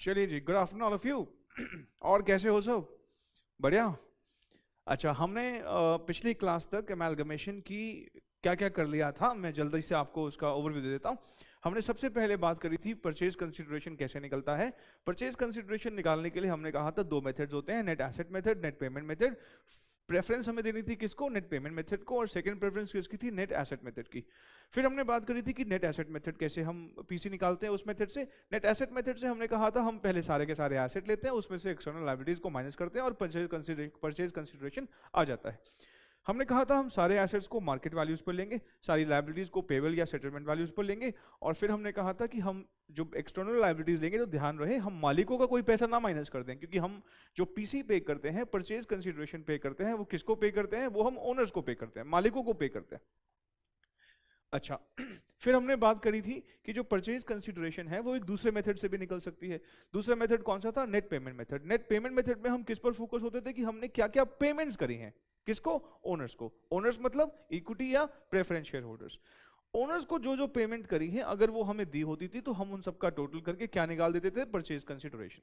चलिए जी, good afternoon all of you. और कैसे हो सब? बढ़िया। अच्छा, हमने पिछली क्लास तक एमालगमेशन की क्या क्या कर लिया था, मैं जल्दी से आपको उसका ओवरव्यू दे देता हूँ। हमने सबसे पहले बात करी थी परचेज कंसिडरेशन कैसे निकलता है। परचेज कंसिडरेशन निकालने के लिए हमने कहा था दो मेथड्स होते हैं, net asset method, net payment method. Preference हमें देनी थी किसको? नेट पेमेंट मेथड को, और सेकंड प्रेफरेंस किसकी थी? नेट एसेट मेथड की। फिर हमने बात करी थी कि नेट एसेट मेथड कैसे हम पीसी निकालते हैं उस मेथड से। नेट एसेट मेथड से हमने कहा था हम पहले सारे के सारे एसेट लेते हैं, उसमें से एक्सटर्नल लायबिलिटीज को माइनस करते हैं और परचेज कंसिडरेशन आ जाता है। हमने कहा था हम सारे एसेट्स को मार्केट वैल्यूज पर लेंगे, सारी लायबिलिटीज को पेबल या सेटलमेंट वैल्यूज पर लेंगे, और फिर हमने कहा था कि हम जो एक्सटर्नल लायबिलिटीज लेंगे तो ध्यान रहे हम मालिकों का कोई पैसा ना माइनस कर दें, क्योंकि हम जो पीसी पे करते हैं, परचेज कंसिडरेशन पे करते हैं, वो किसको पे करते हैं? वो हम ओनर्स को पे करते हैं, मालिकों को पे करते हैं। अच्छा, फिर हमने बात करी थी कि जो परचेज कंसिडरेशन है वो एक दूसरे मेथड से भी निकल सकती है। दूसरा मेथड कौन सा था? Net payment method. Net payment method में हम किस पर फोकस होते थे कि हमने क्या क्या पेमेंट्स करी हैं, किसको? ओनर्स को। ओनर्स मतलब इक्विटी या प्रेफरेंस शेयर होल्डर्स। ओनर्स को जो जो पेमेंट करी है अगर वो हमें दी होती थी तो हम उन सबका टोटल करके क्या निकाल देते थे? Purchase consideration.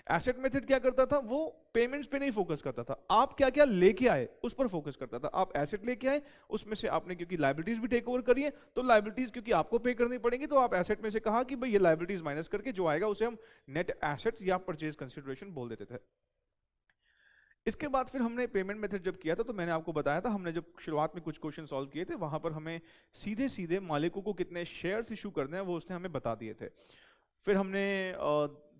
एसेट मेथड क्या करता था? वो पेमेंट्स पे नहीं फोकस करता था, आप क्या क्या लेके आए उस पर फोकस करता था। आप एसेट लेके आए, उसमें से आपने क्योंकि लायबिलिटीज भी टेक ओवर करी है, तो लायबिलिटीज क्योंकि आपको पे करनी पड़ेंगी, तो आप एसेट में से कहा कि भाई ये लायबिलिटीज माइनस करके जो आएगा उसे हम नेट एसेट्स या परचेज कंसिडरेशन बोल देते थे। इसके बाद फिर हमने पेमेंट मेथड जब किया था तो मैंने आपको बताया था, हमने जब शुरुआत में कुछ क्वेश्चन सॉल्व किए थे वहां पर हमें सीधे सीधे मालिकों को कितने शेयर्स इशू करने हैं वो उसने हमें बता दिए थे। फिर हमने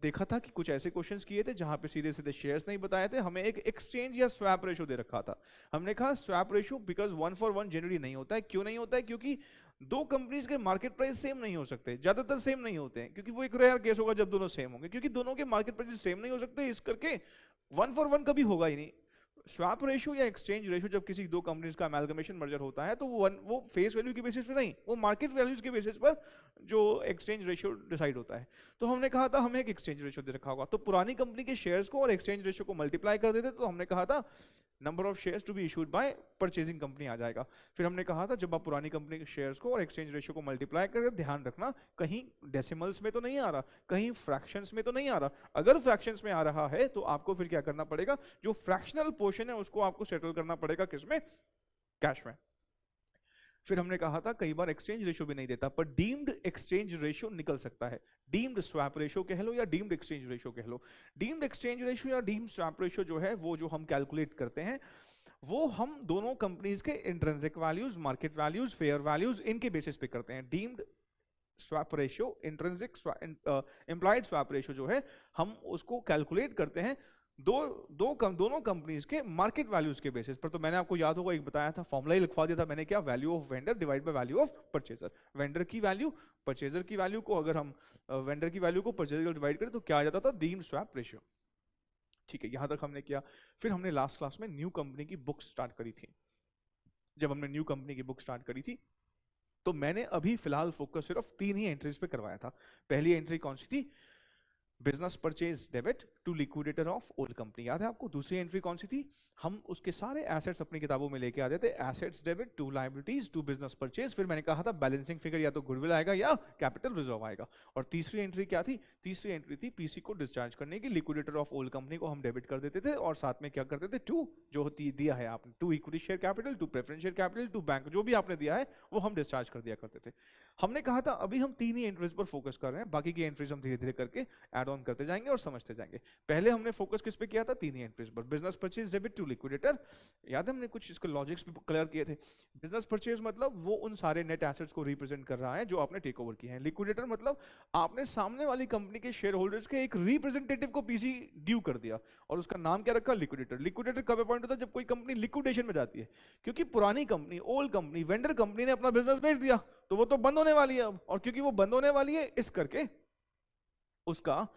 देखा था कि कुछ ऐसे क्वेश्चंस किए थे जहां पे सीधे सीधे शेयर्स नहीं बताए थे, हमें एक एक्सचेंज या स्वैप रेशो दे रखा था। हमने कहा swap ratio because 1 for 1 generally नहीं होता है। क्यों नहीं होता है? क्योंकि दो कंपनीज के मार्केट प्राइस सेम नहीं हो सकते, ज्यादातर सेम नहीं होते हैं, क्योंकि वो एक रेयर केस होगा जब दोनों सेम होंगे, क्योंकि दोनों के मार्केट प्राइस सेम नहीं हो सकते, इस करके 1 for 1 कभी होगा ही नहीं। स्वैप रेशियो या एक्सचेंज रेशियो जब किसी दो कंपनीज का अमेलगमेशन मर्जर होता है तो वो फेस वैल्यू के बेसिस पे नहीं, वो मार्केट वैल्यूज के बेसिस पर जो एक्सचेंज रेशियो डिसाइड होता है। तो हमने कहा था हमें एक एक्सचेंज रेशियो दे रखा होगा, तो पुरानी कंपनी के शेयर्स को और एक्सचेंज रेशियो को मल्टीप्लाई कर देते, तो हमने कहा था number of shares to be issued by purchasing company आ जाएगा। फिर हमने कहा था जब आप पुरानी कंपनी के शेयर्स को और एक्सचेंज रेशियो को मल्टीप्लाई करके ध्यान रखना कहीं डेसिमल्स में तो नहीं आ रहा, कहीं फ्रैक्शंस में तो नहीं आ रहा। अगर फ्रैक्शंस में आ रहा है तो आपको फिर क्या करना पड़ेगा? जो फ्रैक्शनल पोर्शन है उसको आपको सेटल करना पड़ेगा किसमें? कैश में। फिर हमने कहा था कई बार एक्सचेंज रेशियो भी नहीं देता, पर डीम्ड एक्सचेंज रेशियो निकल सकता है। डीम्ड स्वैप रेशियो कह लो या डीम्ड एक्सचेंज रेशियो कह लो। डीम्ड एक्सचेंज रेशियो या डीम्ड स्वैप रेशियो जो है वो जो हम कैलकुलेट करते हैं वो हम दोनों कंपनीज के intrinsic values, market values, fair values, इनके बेसिस पे करते हैं। Deemed swap ratio, intrinsic employed swap ratio जो है हम उसको कैलकुलेट करते हैं दोनों कंपनीज के मार्केट वैल्यूज के बेसिस पर। तो मैंने आपको याद होगा एक बताया था, फॉर्मूला ही लिखवा दिया था मैंने, क्या? Value of vendor divide by value of purchaser. Vendor की वैल्यू परचेजर की वैल्यू को, अगर हम वेंडर की वैल्यू को परचेजर डिवाइड करें तो क्या आ जाता था? Deemed swap ratio. ठीक है, यहां तक हमने किया। फिर हमने लास्ट क्लास में न्यू कंपनी की बुक स्टार्ट करी थी। जब हमने न्यू कंपनी की बुक स्टार्ट करी थी तो मैंने अभी फिलहाल फोकस सिर्फ 3 ही एंट्रीज पे करवाया था। पहली एंट्री कौन सी थी? Business purchase debit to liquidator of old company, याद है आपको? दूसरी एंट्री कौन सी थी? हम उसके सारे एसेट्स अपनी किताबों में लेके आते थे, assets debit to liabilities to business purchase. फिर मैंने कहा था बैलेंसिंग फिगर या तो गुडविल आएगा या कैपिटल रिजर्व आएगा। और तीसरी एंट्री क्या थी? तीसरी एंट्री थी पीसी को डिस्चार्ज करने की। लिक्विडेटर ऑफ ओल्ड कंपनी को हम डेबिट कर देते थे और साथ में क्या करते थे? टू जो होती दिया है आपने, to equity share capital, to preference share capital, to bank, जो भी आपने दिया है वो हम डिस्चार्ज कर दिया करते थे। हमने कहा था अभी हम 3 ही एंट्रीज पर फोकस कर रहे हैं, बाकी की एंट्रीज हम धीरे धीरे करके ऐड ऑन करते जाएंगे और समझते जाएंगे। पहले हमने फोकस किस पे किया था? 3 ही एंट्रीज पर। Business purchase debit to liquidator, याद है हमने कुछ इसके लॉजिक्स भी क्लियर किए थे। बिजनेस परचेज मतलब वो उन सारे नेट एसेट्स को रिप्रेजेंट कर रहा है जो आपने टेक ओवर किए हैं। लिक्विडेटर मतलब आपने सामने वाली कंपनी के शेयर होल्डर्स के एक रिप्रेजेंटेटिव को पीसी ड्यू कर दिया और उसका नाम क्या रखा? लिक्विडेटर। लिक्विडेटर कब अपॉइंट होता है? जब कोई कंपनी लिक्विडेशन में जाती है, क्योंकि पुरानी company, old company, vendor company ने अपना बिजनेस बेच दिया तो वो तो बंद होने वाली है अब, और क्योंकि वो बंद होने वाली है इस करके उसका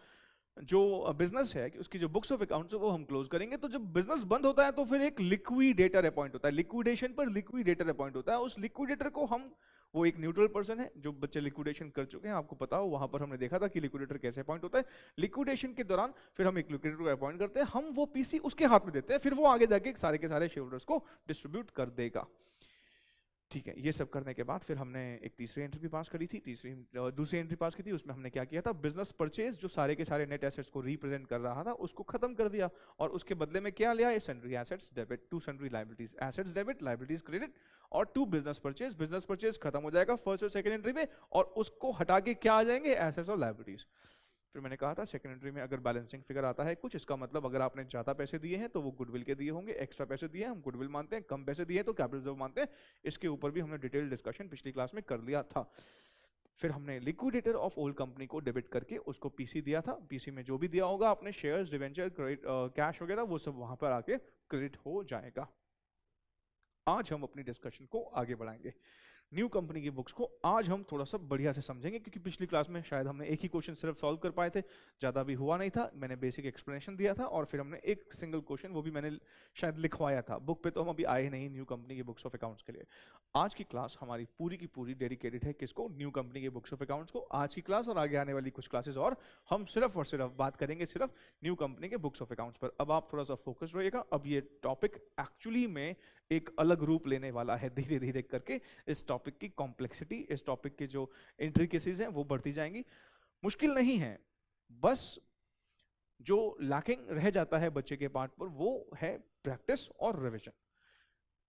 जो बिजनेस है कि उसकी जो बुक्स ऑफ अकाउंट्स है वो हम क्लोज करेंगे। तो जब बिजनेस बंद होता है तो फिर एक लिक्विडेटर अपॉइंट होता है, लिक्विडेशन पर लिक्विडेटर अपॉइंट होता है। उस लिक्विडेटर को हम, वो एक न्यूट्रल पर्सन है, जो बच्चे लिक्विडेशन कर चुके हैं आपको पता हो, वहां पर हमने देखा था कि लिक्विडेटर कैसे अपॉइंट होता है। लिक्विडेशन के दौरान फिर हम एक लिक्विडेटर को अपॉइंट करते हैं, हम वो पीसी उसके हाथ में देते हैं, फिर वो आगे जाके सारे के सारे शेयर होल्डर्स को डिस्ट्रीब्यूट कर देगा। ठीक है, ये सब करने के बाद फिर हमने एक तीसरी एंट्री भी पास करी थी, दूसरी एंट्री पास की थी। उसमें हमने क्या किया था, बिजनेस परचेज जो सारे के सारे नेट एसेट्स को रिप्रेजेंट कर रहा था उसको खत्म कर दिया, और उसके बदले में क्या लिया, sundry assets debit to sundry liabilities, assets debit liabilities credit, और टू बिजनेस परचेज खत्म हो जाएगा फर्स्ट और सेकंड एंट्री में, और उसको हटा के क्या आ जाएंगे, एसेट्स और लायबिलिटीज। फिर मैंने कहा था सेकंड एंट्री में अगर बैलेंसिंग फिगर आता है कुछ, इसका मतलब अगर आपने ज्यादा पैसे दिए हैं तो वो गुडविल के दिए होंगे, एक्स्ट्रा पैसे दिए हैं हम गुडविल मानते हैं, कम पैसे दिए हैं तो कैपिटल रिजर्व मानते हैं। इसके ऊपर भी हमने डिटेल डिस्कशन पिछली क्लास में कर लिया था। फिर हमने लिक्विडेटर ऑफ ओल्ड कंपनी को डेबिट करके उसको पीसी दिया था, पीसी में जो भी दिया होगा आपने शेयर्स, डिवेंचर, क्रेडिट, कैश वगैरह, वो सब वहां पर आके क्रेडिट हो जाएगा। आज हम अपनी डिस्कशन को आगे बढ़ाएंगे। न्यू कंपनी की बुक्स को आज हम थोड़ा सा बढ़िया से समझेंगे, क्योंकि पिछली क्लास में शायद हमने एक ही क्वेश्चन सिर्फ सॉल्व कर पाए थे, ज़्यादा भी हुआ नहीं था। मैंने बेसिक एक्सप्लेनेशन दिया था और फिर हमने एक सिंगल क्वेश्चन, वो भी मैंने शायद लिखवाया था बुक पे, तो हम अभी आए नहीं न्यू कंपनी की बुक्स ऑफ अकाउंट्स के लिए। आज की क्लास हमारी पूरी की पूरी डेडिकेटेड है किसको, न्यू कंपनी के बुक्स ऑफ अकाउंट्स को। आज की क्लास और आगे आने वाली कुछ क्लासेस और हम सिर्फ और सिर्फ बात करेंगे सिर्फ न्यू कंपनी के बुक्स ऑफ अकाउंट्स पर। अब आप थोड़ा सा फोकस रहिएगा, अब ये टॉपिक एक्चुअली में एक अलग रूप लेने वाला है धीरे धीरे करके। इस टॉपिक की कॉम्प्लेक्सिटी, इस टॉपिक के जो इंट्रिकेसीज हैं वो बढ़ती जाएंगी। मुश्किल नहीं है, बस जो लैकिंग रह जाता है बच्चे के पार्ट पर वो है प्रैक्टिस और रिवीजन।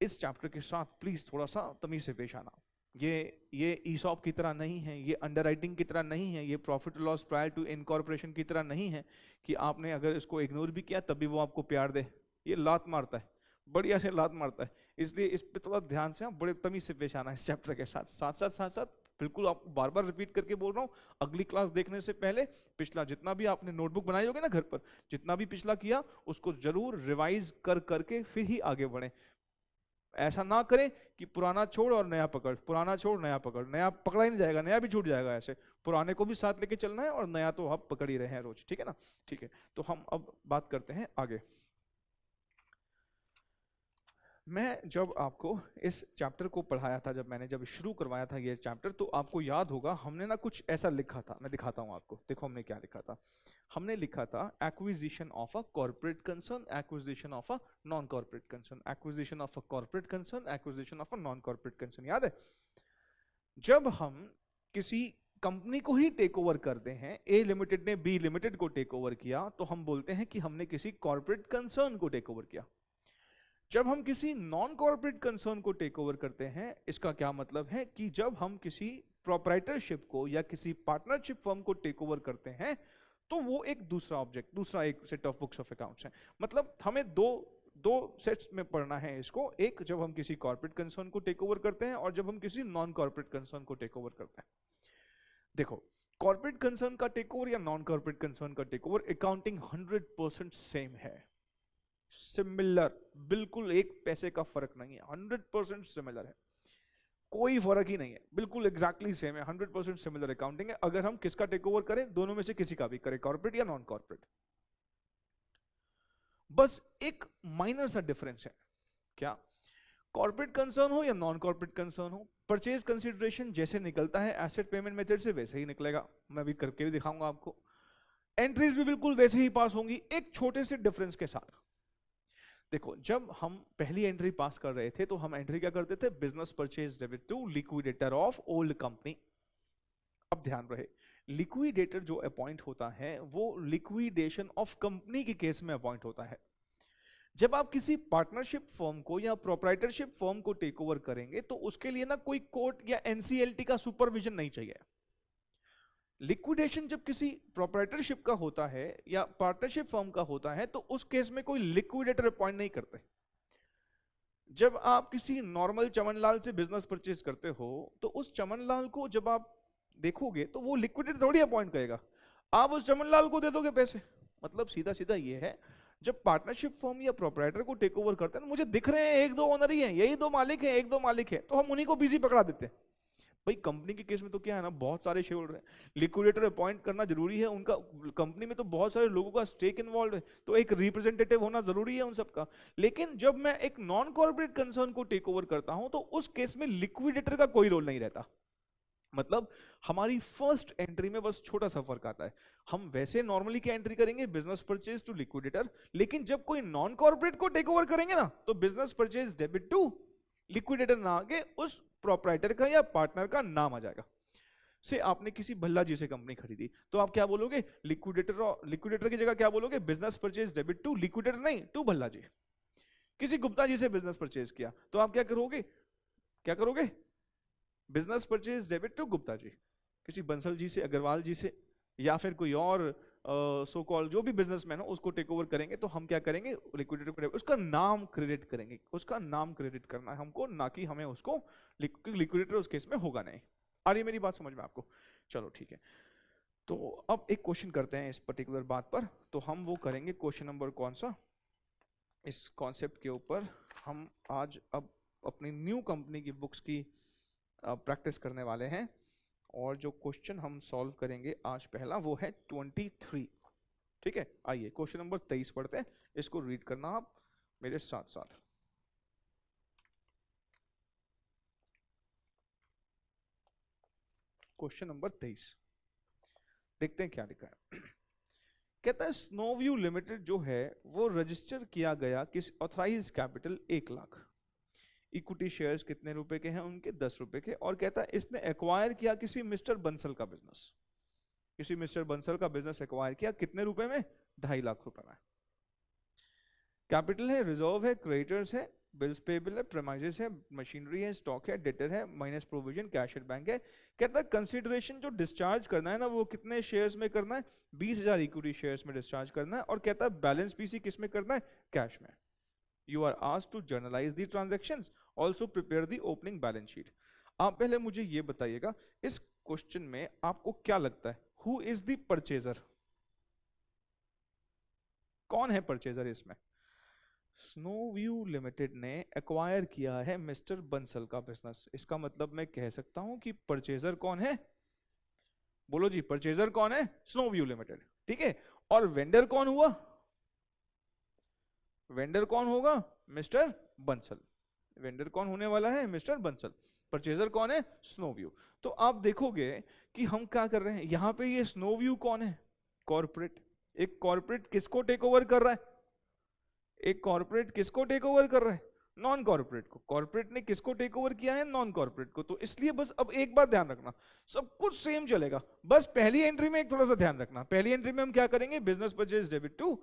इस चैप्टर के साथ प्लीज थोड़ा सा तमीज से पेश आना। ये ईसॉप की तरह नहीं है, ये अंडरराइटिंग की तरह नहीं है, ये profit loss prior to incorporation की तरह नहीं है कि आपने अगर इसको इग्नोर भी किया तभी वो आपको प्यार दे। ये लात मारता है, बढ़िया से लात मारता है, इसलिए इस पे थोड़ा ध्यान से बड़े तमीज से पेश आना है इस चैप्टर के साथ। साथ बिल्कुल आपको बार बार रिपीट करके बोल रहा हूँ, अगली क्लास देखने से पहले पिछला जितना भी आपने नोटबुक बनाई होगी ना घर पर, जितना भी पिछला किया उसको जरूर रिवाइज कर करके फिर ही आगे बढ़े। ऐसा ना करें कि पुराना छोड़ और नया पकड़, पुराना छोड़ नया पकड़, नया पकड़ा ही नहीं जाएगा, नया भी छूट जाएगा। ऐसे पुराने को भी साथ लेके चलना है और नया तो आप पकड़ ही रहे हैं रोज, ठीक है ना। ठीक है, तो हम अब बात करते हैं आगे। मैं जब आपको इस चैप्टर को पढ़ाया था, जब शुरू करवाया था ये चैप्टर, तो आपको याद होगा हमने ना कुछ ऐसा लिखा था। मैं दिखाता हूं आपको, देखो हमने क्या लिखा था। हमने लिखा था acquisition of a corporate concern, acquisition of a non corporate concern, acquisition of a corporate concern, acquisition of a non corporate concern. याद है, जब हम किसी कंपनी को ही टेक ओवर करते हैं, ए लिमिटेड ने बी लिमिटेड को टेक ओवर किया, तो हम बोलते हैं कि हमने किसी कॉर्पोरेट कंसर्न को टेक ओवर किया। जब हम किसी नॉन कॉर्पोरेट कंसर्न को टेक ओवर करते हैं, इसका क्या मतलब है कि जब हम किसी प्रोप्राइटरशिप को या किसी पार्टनरशिप फर्म को टेक ओवर करते हैं तो वो एक दूसरा ऑब्जेक्ट, दूसरा एक set of books of accounts है। मतलब हमें दो सेट्स में पढ़ना है इसको, एक जब हम किसी कॉर्पोरेट कंसर्न को टेक ओवर करते हैं और जब हम किसी नॉन कॉर्पोरेट कंसर्न को टेक ओवर करते हैं। देखो, कॉर्पोरेट कंसर्न का टेक ओवर या नॉन कॉर्पोरेट कंसर्न का टेक ओवर, अकाउंटिंग 100% सेम है, सिमिलर, बिल्कुल एक पैसे का फर्क नहीं है, 100% सिमिलर है, कोई फर्क ही नहीं है, बिल्कुल एग्जैक्टली सेम है, 100% सिमिलर अकाउंटिंग है। अगर हम किसका टेक ओवर करें, दोनों में से किसी का भी करें, कॉर्पोरेट या नॉन कॉर्पोरेट, बस एक माइनर सा डिफरेंस है। क्या? कॉर्पोरेट कंसर्न हो या नॉन कॉर्पोरेट कंसर्न हो, परचेज कंसिडरेशन जैसे निकलता है एसेट पेमेंट मेथड से वैसे ही निकलेगा। मैं भी करके भी दिखाऊंगा आपको, एंट्रीज भी बिल्कुल वैसे ही पास होंगी, एक छोटे से डिफरेंस के साथ। देखो, जब हम पहली एंट्री पास कर रहे थे तो हम एंट्री क्या करते थे, business purchase debit to liquidator of old company. अब ध्यान रहे, लिक्विडेटर जो अपॉइंट होता है वो लिक्विडेशन ऑफ कंपनी के केस में अपॉइंट होता है। जब आप किसी पार्टनरशिप फर्म को या प्रोप्राइटरशिप फर्म को टेक ओवर करेंगे तो उसके लिए ना कोई कोर्ट या एनसीएलटी का सुपरविजन नहीं चाहिए। लिक्विडेशन जब किसी प्रोप्राइटरशिप का होता है या पार्टनरशिप फर्म का होता है तो उस केस में कोई लिक्विडेटर अपॉइंट नहीं करते। जब आप किसी नॉर्मल चमनलाल से बिजनेस परचेज करते हो तो उस चमनलाल को जब आप देखोगे तो वो लिक्विडेटर थोड़ी अपॉइंट करेगा, आप उस चमनलाल को दे दोगे पैसे। मतलब सीधा सीधा ये है, जब पार्टनरशिप फर्म या प्रोप्राइटर को टेक ओवर करते हैं, मुझे दिख रहे हैं एक दो ओनर ही हैं, यही दो मालिक हैं, एक दो मालिक है, तो हम उन्हीं को बिजी पकड़ा देते हैं। भाई कंपनी के केस में तो क्या है ना, बहुत सारे शेयर होल्डर हैं, लिक्विडेटर अपॉइंट करना जरूरी है, उनका कंपनी में तो बहुत सारे लोगों का स्टेक इन्वॉल्व है, तो एक रिप्रेजेंटेटिव होना जरूरी है उन सबका। लेकिन जब मैं एक नॉन कॉर्पोरेट कंसर्न को टेक ओवर करता हूं तो उस केस में लिक्विडेटर का कोई रोल नहीं रहता। मतलब हमारी फर्स्ट एंट्री में बस छोटा सा फर्क आता है, हम वैसे नॉर्मली क्या एंट्री करेंगे, बिजनेस परचेज टू लिक्विडेटर, लेकिन जब कोई नॉन कॉर्पोरेट को टेक ओवर करेंगे ना तो business purchase debit to liquidator ना आगे उस प्रोप्राइटर का या पार्टनर का नाम आ जाएगा। से आपने किसी भल्ला जी से कंपनी खरीदी तो आप क्या बोलोगे, लिक्विडेटर, और लिक्विडेटर की जगह क्या बोलोगे, business purchase debit to liquidator, नहीं टू भल्ला जी। किसी गुप्ता जी से बिजनेस परचेज किया तो आप क्या करोगे, क्या करोगे, business purchase debit to Gupta ji. किसी बंसल जी से, अग्रवाल जी से, या फिर कोई और सो कॉल जो भी बिजनेसमैन हो उसको टेक ओवर करेंगे तो हम क्या करेंगे, लिक्विडेटर को उसका नाम क्रेडिट करेंगे, उसका नाम क्रेडिट करना है हमको, ना कि हमें उसको, लिक्विडेटर उस केस में होगा नहीं। आ रही मेरी बात समझ में आपको? चलो ठीक है, तो अब एक क्वेश्चन करते हैं इस पर्टिकुलर बात पर। तो हम वो करेंगे क्वेश्चन नंबर कौन सा, इस कॉन्सेप्ट के ऊपर हम आज अब अपनी न्यू कंपनी की बुक्स की प्रैक्टिस करने वाले हैं। और जो क्वेश्चन हम सॉल्व करेंगे आज पहला वो है 23। ठीक है, आइए क्वेश्चन नंबर 23 पढ़ते हैं, इसको रीड करना आप मेरे साथ साथ। क्वेश्चन नंबर 23 देखते हैं क्या लिखा है। कहता है स्नोव्यू लिमिटेड जो है वो रजिस्टर किया गया किस authorise capital 1 lakh, equity shares कितने रुपए के हैं उनके, 10 रुपए के, और कहता है इसने एक्वायर किया किसी मिस्टर बंसल का बिजनेस, किसी मिस्टर बंसल का बिजनेस एक्वायर किया कितने रुपए में, 2.5 लाख रुपए में। कैपिटल है, रिजर्व है, क्रेडिटर्स है, बिल्स पेबल है, प्रेमाइजेस है, मशीनरी है, स्टॉक है, डेटर है, minus provision, cash at bank है। कहता है कंसीडरेशन जो डिस्चार्ज करना है ना वो कितने शेयर्स में करना है, 20,000 इक्विटी शेयर्स में डिस्चार्ज करना है, और कहता है बैलेंस पीसी किस में करना है, कैश में। You are asked to journalize the transactions, also prepare the opening balance sheet। आप पहले मुझे ये बताइएगा इस क्वेश्चन में आपको क्या लगता है, who is the purchaser, कौन है परचेजर इसमें? स्नोव्यू लिमिटेड ने एक्वायर किया है मिस्टर बंसल का बिजनेस, इसका मतलब मैं कह सकता हूं कि परचेजर कौन है, बोलो जी, परचेजर कौन है, स्नोव्यू लिमिटेड, ठीक है। और वेंडर कौन हुआ, वेंडर कौन होगा, मिस्टर बंसल, वेंडर कौन होने वाला है, मिस्टर बंसल। परचेजर कौन है, स्नोव्यू। तो आप देखोगे कि हम क्या कर रहे हैं यहां पे, ये स्नोव्यू कौन है, कॉर्पोरेट। एक कॉर्पोरेट किसको टेक ओवर कर रहा है, एक कॉर्पोरेट किसको टेक ओवर कर रहा है, नॉन कॉर्पोरेट को। कॉर्पोरेट ने किसको टेक ओवर किया है, नॉन कॉर्पोरेट को। तो इसलिए बस अब एक बात ध्यान रखना, सब कुछ सेम चलेगा, बस पहली एंट्री में एक थोड़ा सा ध्यान रखना। पहली एंट्री में हम क्या करेंगे, business purchase debit to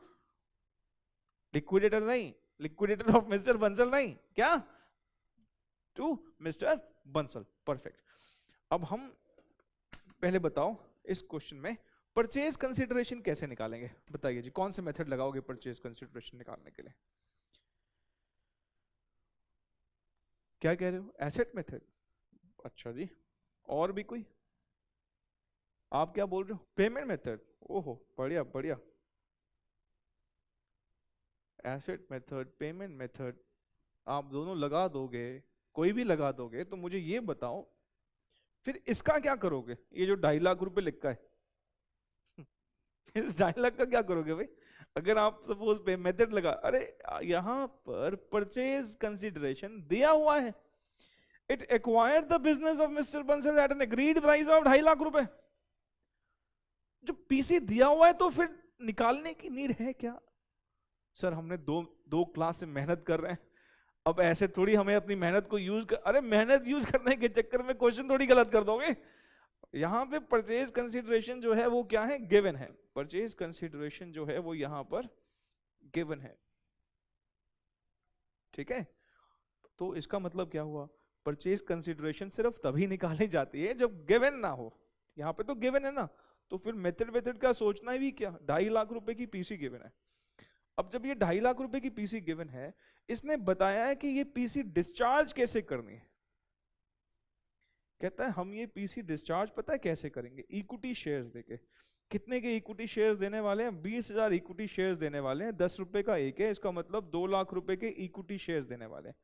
liquidator, नहीं लिक्विडेटर ऑफ मिस्टर बंसल, नहीं क्या, टू मिस्टर बंसल। परफेक्ट। अब हम पहले बताओ इस क्वेश्चन में परचेज कंसीडरेशन कैसे निकालेंगे, बताइए जी, कौन से मेथड लगाओगे परचेज कंसीडरेशन निकालने के लिए? क्या कह रहे हो, एसेट मेथड? अच्छा जी, और भी कोई? आप क्या बोल रहे हो, पेमेंट मेथड? ओहो बढ़िया बढ़िया, एसेट मेथड, पेमेंट मेथड, आप दोनों लगा दोगे, कोई भी लगा दोगे। तो मुझे ये बताओ फिर इसका क्या करोगे, ये जो 2.5 लाख रुपए लिखा है इस 2.5 लाख का क्या करोगे भाई? अगर आप सपोज पे मेथड लगा, अरे यहां पर परचेज कंसीडरेशन दिया हुआ है, it acquired the business of mister Bansal at an agreed price of 2.5 lakh रुपए। जो पीसी दिया हुआ है तो फिर निकालने की नीड है क्या? सर हमने दो क्लास से मेहनत कर रहे हैं, अब ऐसे थोड़ी हमें अपनी मेहनत को यूज कर, अरे मेहनत यूज करने के चक्कर में क्वेश्चन थोड़ी गलत कर दोगे। यहां पे परचेज कंसीडरेशन जो है वो क्या है, गिवन है। परचेज कंसीडरेशन जो है वो यहां पर गिवन है, ठीक है। तो इसका मतलब क्या हुआ, परचेज कंसीडरेशन सिर्फ तभी निकाली जाती है जब गिवन ना हो। यहां पे तो गिवन है ना, तो फिर मेथड मेथड का सोचना ही भी क्या, 2.5 लाख रुपए की पीसी गिवन है। अब जब ये 2.5 लाख रुपए की पीसी गिवन है, इसने बताया है कि ये पीसी डिस्चार्ज कैसे करनी है। कहता है हम ये पीसी डिस्चार्ज पता है कैसे करेंगे, इक्विटी शेयर्स देके। कितने के इक्विटी शेयर्स देने वाले हैं, 20,000 इक्विटी शेयर्स देने वाले हैं, 10 रुपए का एक है, इसका मतलब 2 लाख रुपए के इक्विटी शेयर्स देने वाले हैं।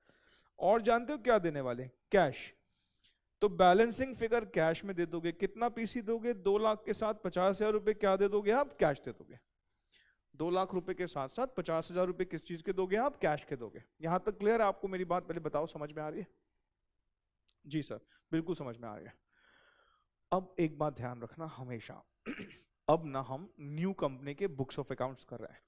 और जानते हो क्या देने वाले, कैश। तो बैलेंसिंग फिगर कैश में दे दोगे, कितना पीसी दोगे, 2 लाख के साथ 50,000 रुपए क्या दे दोगे आप, कैश दे दोगे। 2 लाख रुपए के साथ साथ 50,000 रुपए किस चीज के दोगे आप, कैश के दोगे। यहां तक क्लियर है आपको मेरी बात? पहले बताओ समझ में आ रही है? जी सर बिल्कुल समझ में आ रही है। अब एक बात ध्यान रखना हमेशा अब ना हम न्यू कंपनी के बुक्स ऑफ अकाउंट्स कर रहे हैं,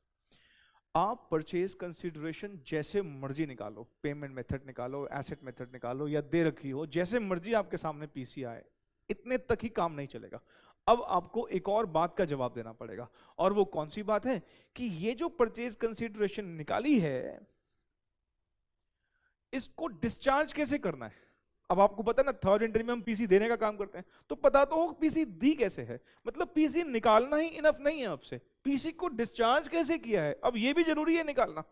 आप परचेज कंसिडरेशन जैसे मर्जी निकालो, पेमेंट मेथड निकालो, एसेट मेथड निकालो, या दे रखी हो, जैसे मर्जी आपके सामने पीसी आए, इतने तक ही काम नहीं चलेगा। अब आपको एक और बात का जवाब देना पड़ेगा, और वो कौन सी बात है कि ये जो परचेज कंसिडरेशन निकाली है इसको डिस्चार्ज कैसे करना है। अब आपको पता है ना, थर्ड एंट्री में हम पीसी देने का काम करते हैं, तो पता तो हो पीसी दी कैसे है, मतलब पीसी निकालना ही इनफ नहीं है आपसे, पीसी को डिस्चार्ज कैसे किया है, अब ये भी जरूरी है निकालना।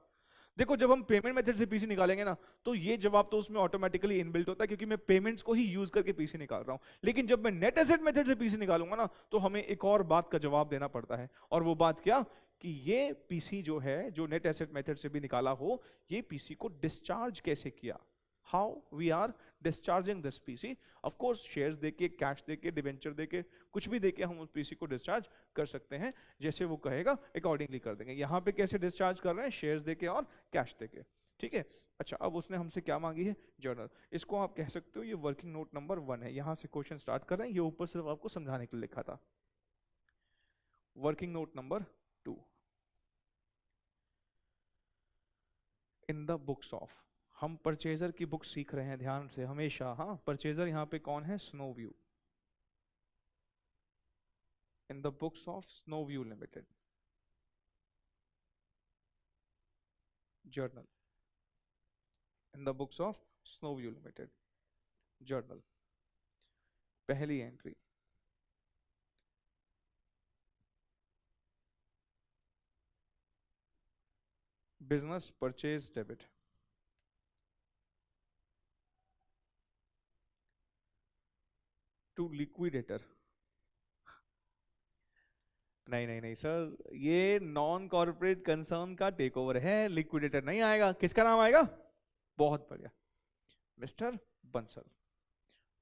देखो जब हम पेमेंट मेथड से पीसी निकालेंगे ना, तो ये जवाब तो उसमें ऑटोमेटिकली इनबिल्ट होता है, क्योंकि मैं पेमेंट्स को ही यूज करके पीसी निकाल रहा हूं। लेकिन जब मैं नेट एसेट मेथड से पीसी निकालूंगा ना, तो हमें एक और बात का जवाब देना पड़ता है, और वो बात क्या, कि ये पीसी जो है, जो नेट एसेट मेथड से भी निकाला हो, ये पीसी को डिस्चार्ज कैसे किया, how we are discharging this PC. Of course shares देके, कैश देके, डिवेंचर देके, कुछ भी देके हम उस पीसी को डिस्चार्ज कर सकते हैं, जैसे वो कहेगा अकॉर्डिंगली कर देंगे। यहाँ पे कैसे डिस्चार्ज कर रहे हैं, शेयर्स देके और कैश देके, ठीक है। अच्छा, अब उसने हमसे क्या मांगी है, जर्नल। इसको आप कह सकते हो ये वर्किंग नोट नंबर 1 है। यहाँ से क्वेश्चन स्टार्ट कर रहे हैं, ये ऊपर सिर्फ आपको समझाने के लिए लिखा था। Working note number 2, in the books of, हम परचेजर की बुक सीख रहे हैं ध्यान से हमेशा। हाँ, परचेजर यहाँ पे कौन है, Snow View. In the books of Snow View limited, journal. In the books of Snow View limited, journal. पहली entry, business purchase debit, to liquidator. नहीं नहीं नहीं सर, ये नॉन कॉर्पोरेट कंसर्न का टेक ओवर है, लिक्विडेटर नहीं आएगा। किसका नाम आएगा, बहुत बढ़िया, मिस्टर बंसल,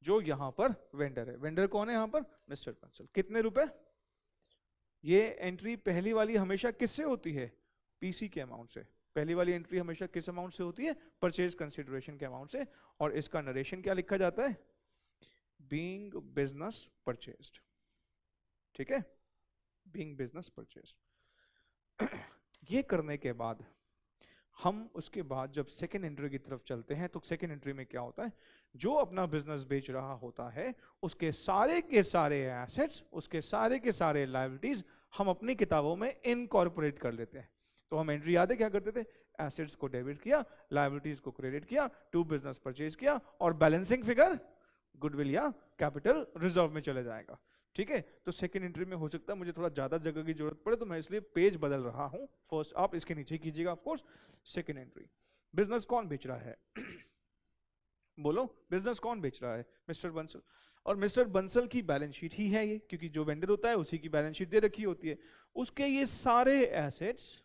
जो यहां पर वेंडर है। वेंडर कौन है यहां पर, मिस्टर बंसल। कितने रुपए, ये एंट्री पहली वाली हमेशा किससे होती है, पीसी के अमाउंट से। पहली वाली एंट्री हमेशा किस अमाउंट से होती है, परचेज कंसिडरेशन के अमाउंट से। और इसका नरेशन क्या लिखा जाता है, बीइंग बिजनेस परचेज्ड, ठीक है, बीइंग बिजनेस परचेज्ड। ये करने के बाद हम उसके बाद जब सेकेंड एंट्री की तरफ चलते हैं, तो सेकेंड एंट्री में क्या होता है, जो अपना बिजनेस बेच रहा होता है उसके सारे के सारे एसेट्स, उसके सारे के सारे लायबिलिटीज हम अपनी किताबों में इनकॉर्पोरेट कर लेते हैं। तो हम एंट्री याद है क्या करते थे, एसेट्स को डेबिट किया, लायबिलिटीज को क्रेडिट किया, टू बिजनेस परचेज किया, और बैलेंसिंग फिगर गुडविल या कैपिटल रिजर्व में चले जाएगा, ठीक है। तो सेकंड एंट्री में हो सकता है मुझे थोड़ा ज्यादा जगह की जरूरत पड़े, तो मैं इसलिए पेज बदल रहा हूं। फर्स्ट आप इसके नीचे कीजिएगा of course. Second entry, business कौन बेच रहा है बोलो, बिजनेस कौन बेच रहा है, मिस्टर बंसल। और मिस्टर बंसल की बैलेंस शीट ही है ये, क्योंकि जो वेंडर होता है उसी की बैलेंस शीट दे रखी होती है। उसके ये सारे एसेट्स,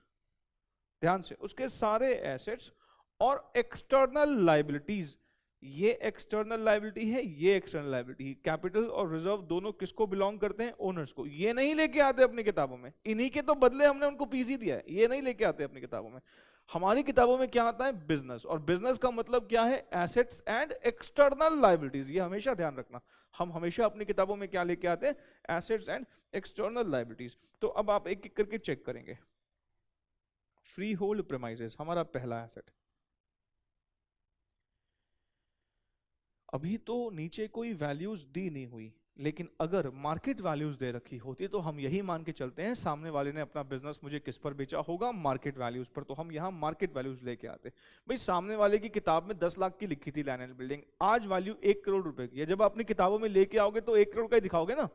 ध्यान से, उसके सारे एसेट्स और एक्सटर्नल लायबिलिटीज, ये एक्सटर्नल लायबिलिटी है, ये एक्सटर्नल लायबिलिटी, कैपिटल और रिजर्व दोनों किसको बिलोंग करते हैं, ओनर्स को। ये नहीं लेके आते अपनी किताबों में, इन्हीं के तो बदले हमने उनको पीसी दिया है, ये नहीं लेके आते अपनी किताबों में। हमारी किताबों में क्या आता है, बिजनेस। और बिजनेस का मतलब क्या है, एसेट्स एंड एक्सटर्नल लायबिलिटीज। ये हमेशा ध्यान रखना, हम हमेशा अपनी किताबों में क्या लेके आते हैं, एसेट्स एंड एक्सटर्नल लायबिलिटीज। तो अब आप एक एक करके चेक करेंगे। फ्री होल्ड प्रेमाइजेस हमारा पहला एसेट। अभी तो नीचे कोई वैल्यूज दी नहीं हुई, लेकिन अगर मार्केट वैल्यूज दे रखी होती तो हम यही मान के चलते हैं सामने वाले ने अपना बिजनेस मुझे किस पर बेचा होगा, मार्केट वैल्यूज पर। तो हम यहाँ मार्केट वैल्यूज लेके आते। भाई सामने वाले की किताब में 10 लाख की लिखी थी लैंड एंड बिल्डिंग, आज वैल्यू 1 करोड़ रुपए की है। जब अपनी किताबों में लेके आओगे तो 1 करोड़ का ही दिखाओगे ना,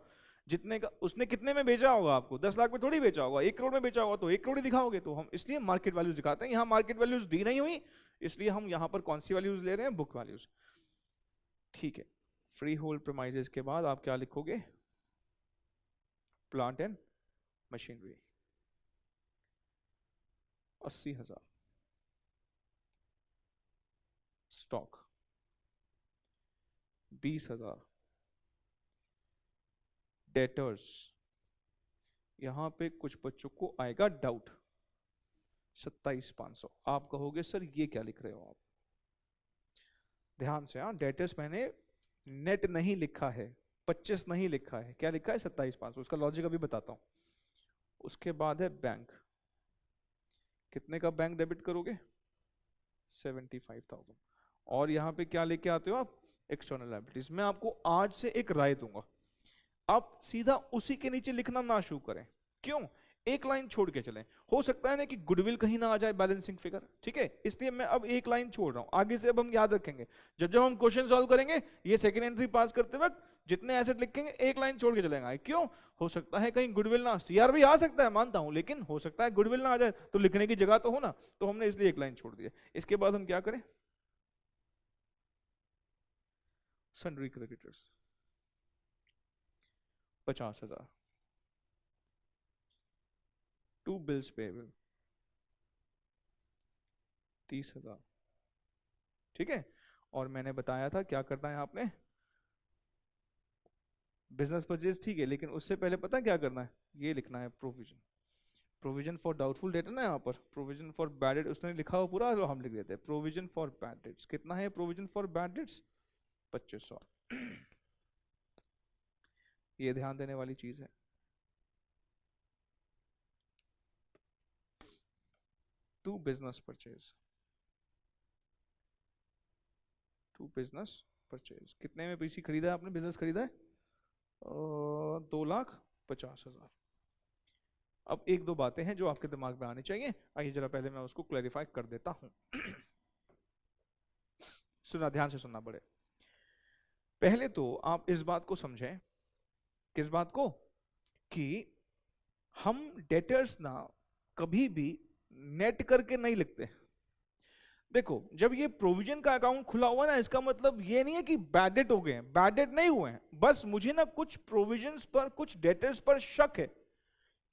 जितने का उसने कितने में बेचा होगा, आपको 10 लाख में थोड़ी बेचा होगा, 1 करोड़ में बेचा होगा तो 1 करोड़ ही दिखाओगे। तो हम इसलिए मार्केट वैल्यूज दिखाते हैं। यहाँ मार्केट वैल्यूज दी नहीं हुई, इसलिए हम यहाँ पर कौन सी वैल्यूज ले रहे हैं, बुक वैल्यूज, ठीक है। फ्री होल्ड प्रेमाइजेस के बाद आप क्या लिखोगे, plant and machinery 80,000, stock 20,000, debtors, यहां पे कुछ बच्चों को आएगा डाउट, 27,500। आप कहोगे सर ये क्या लिख रहे हो आप, ध्यान से, हाँ डेटर्स मैंने नेट नहीं लिखा है, 25 नहीं लिखा है, क्या लिखा है 27,500। उसका लॉजिक अभी बताता हूं। उसके बाद है बैंक, कितने का बैंक डेबिट करोगे? 75,000। और यहाँ पे क्या लेके आते हो आप? External liabilities. मैं आपको आज से एक राय दूंगा, आप सीधा उसी के नीचे लिखना ना शुरू करें। क्यों? एक लाइन छोड़ के चलें। हो सकता है ना कि गुडविल कहीं ना आ जाए बैलेंसिंग फिगर, ठीक है, इसलिए मैं अब एक लाइन छोड़ रहा हूं। आगे से अब हम याद रखेंगे, जब जब हम क्वेश्चन सॉल्व करेंगे, ये सेकंड एंट्री पास करते वक्त जितने एसेट लिखेंगे एक लाइन छोड़ के चलेंगे। क्यों? हो सकता है कहीं गुडविल ना, सीआर भी आ सकता है मानता हूं, लेकिन हो सकता है गुडविल ना आ जाए, तो लिखने की जगह तो हो ना, तो हमने इसलिए एक लाइन छोड़ दी है। इसके बाद हम क्या करें? Sundry creditors 50,000, to bills payable 30,000, ठीक है। और मैंने बताया था क्या करना है आपने, बिजनेस परचेज, ठीक है, लेकिन उससे पहले पता क्या करना है? ये लिखना है provision. Provision for doubtful debt ना, यहाँ पर प्रोविजन फॉर बैड डेट उसने लिखा हुआ पूरा, तो हम लिख देते हैं प्रोविजन फॉर बैड डेट्स। कितना है प्रोविजन फॉर बैड डेट्स? 2500। ये ध्यान देने वाली चीज है। To business purchase, to business purchase, कितने में पीसी खरीदा है आपने, बिजनेस खरीदा है? 2,50,000। अब एक दो बातें हैं जो आपके दिमाग में आनी चाहिए, आइए जरा पहले मैं उसको क्लैरिफाई कर देता हूं। सुना, ध्यान से सुनना पड़े। पहले तो आप इस बात को समझें, किस बात को? कि हम डेटर्स ना कभी भी नेट करके नहीं लिखते। देखो, जब ये प्रोविजन का अकाउंट खुला हुआ ना, इसका मतलब ये नहीं है कि बैड डेट हो गए हैं, बैड डेट नहीं हुए हैं, बस मुझे ना कुछ प्रोविजंस पर, कुछ डेटर्स पर शक है।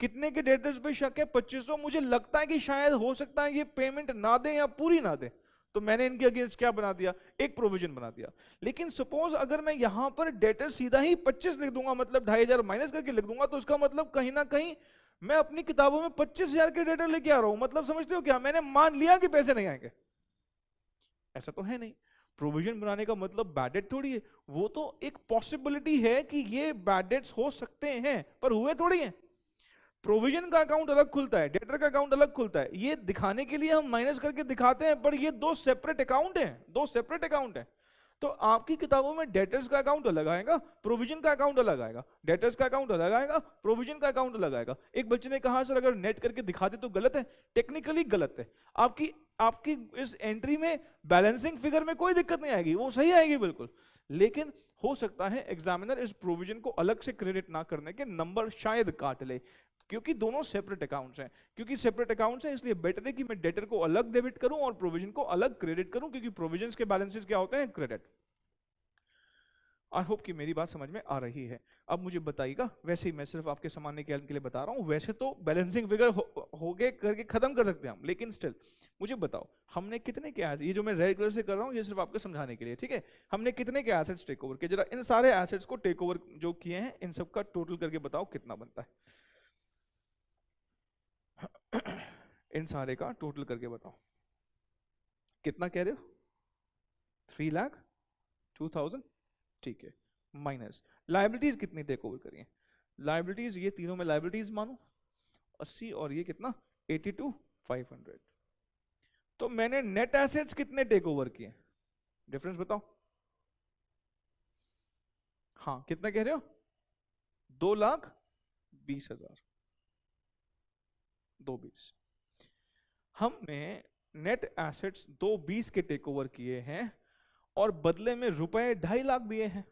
कितने के डेटर्स पे शक है? 2500। मुझे लगता है कि शायद हो सकता है ये पेमेंट ना दे या पूरी ना दे, तो मैंने इनके अगेंस्ट क्या बना दिया? एक प्रोविजन बना दिया। लेकिन सपोज अगर मैं यहां पर डेटर सीधा ही 25 लिख दूंगा, मतलब 2,500 माइनस करके लिख दूंगा, तो उसका मतलब कहीं ना कहीं मैं अपनी किताबों में 25,000 के डेटर लेके आ रहा हूं। मतलब समझते हो क्या? मैंने मान लिया कि पैसे नहीं आएंगे, ऐसा तो है नहीं। प्रोविजन बनाने का मतलब बैड डेट थोड़ी है, वो तो एक पॉसिबिलिटी है कि ये बैड डेट्स हो सकते हैं, पर हुए थोड़ी हैं। प्रोविजन का अकाउंट अलग खुलता है, डेटर का अकाउंट अलग खुलता है, ये दिखाने के लिए हम माइनस करके दिखाते हैं, पर ये दो सेपरेट अकाउंट हैं, दो सेपरेट अकाउंट हैं। तो आपकी किताबों में डेटर्स का अकाउंट अलग आएगा, प्रोविजन का अकाउंट अलग आएगा, डेटर्स का अकाउंट अलग आएगा, प्रोविजन का अकाउंट अलग आएगा। एक बच्चे ने कहा सर अगर नेट करके दिखा दे तो गलत है। टेक्निकली गलत है। आपकी आपकी इस एंट्री में बैलेंसिंग फिगर में कोई दिक्कत नहीं आएगी, वो सही आएगी बिल्कुल। लेकिन हो सकता है एग्जामिनर इस प्रोविजन को अलग से क्रेडिट ना करने के नंबर शायद काट ले, क्योंकि दोनों सेपरेट अकाउंट्स हैं। क्योंकि सेपरेट अकाउंट्स हैं इसलिए बेटर है कि मैं डेटर को अलग डेबिट करूं और प्रोविजन को अलग क्रेडिट करूं, क्योंकि प्रोविजंस के बैलेंसेस क्या होते हैं? क्रेडिट। आई होप कि मेरी बात समझ में आ रही है। अब मुझे बताइएगा, वैसे ही मैं सिर्फ आपके सामान्य ज्ञान के लिए बता रहा हूं, वैसे तो बैलेंसिंग फिगर हो गए करके खत्म कर सकते हैं हम, लेकिन स्टिल मुझे बताओ हमने कितने के, ये जो मैं रेड कलर से कर रहा हूं ये सिर्फ आपको समझाने के लिए, ठीक है। हमने कितने के एसेट्स टेक ओवर किए? जरा इन सारे एसेट्स को टेक ओवर जो किए हैं इन सब का टोटल करके बताओ कितना बनता है। इन सारे का टोटल करके बताओ कितना कह रहे हो? 3,02,000, ठीक है। माइनस लाइबिलिटीज कितनी टेक ओवर करिए? लाइबिलिटीज ये तीनों में लाइबिलिटीज मानो 80, और ये कितना 82,500। तो मैंने नेट एसेट्स कितने टेक ओवर किए? डिफरेंस बताओ। हाँ कितना कह रहे हो? 2,20,000, 2,20। हमने नेट एसेट्स 2,20 के टेक ओवर किए हैं और बदले में रुपए 2.5 लाख दिए हैं।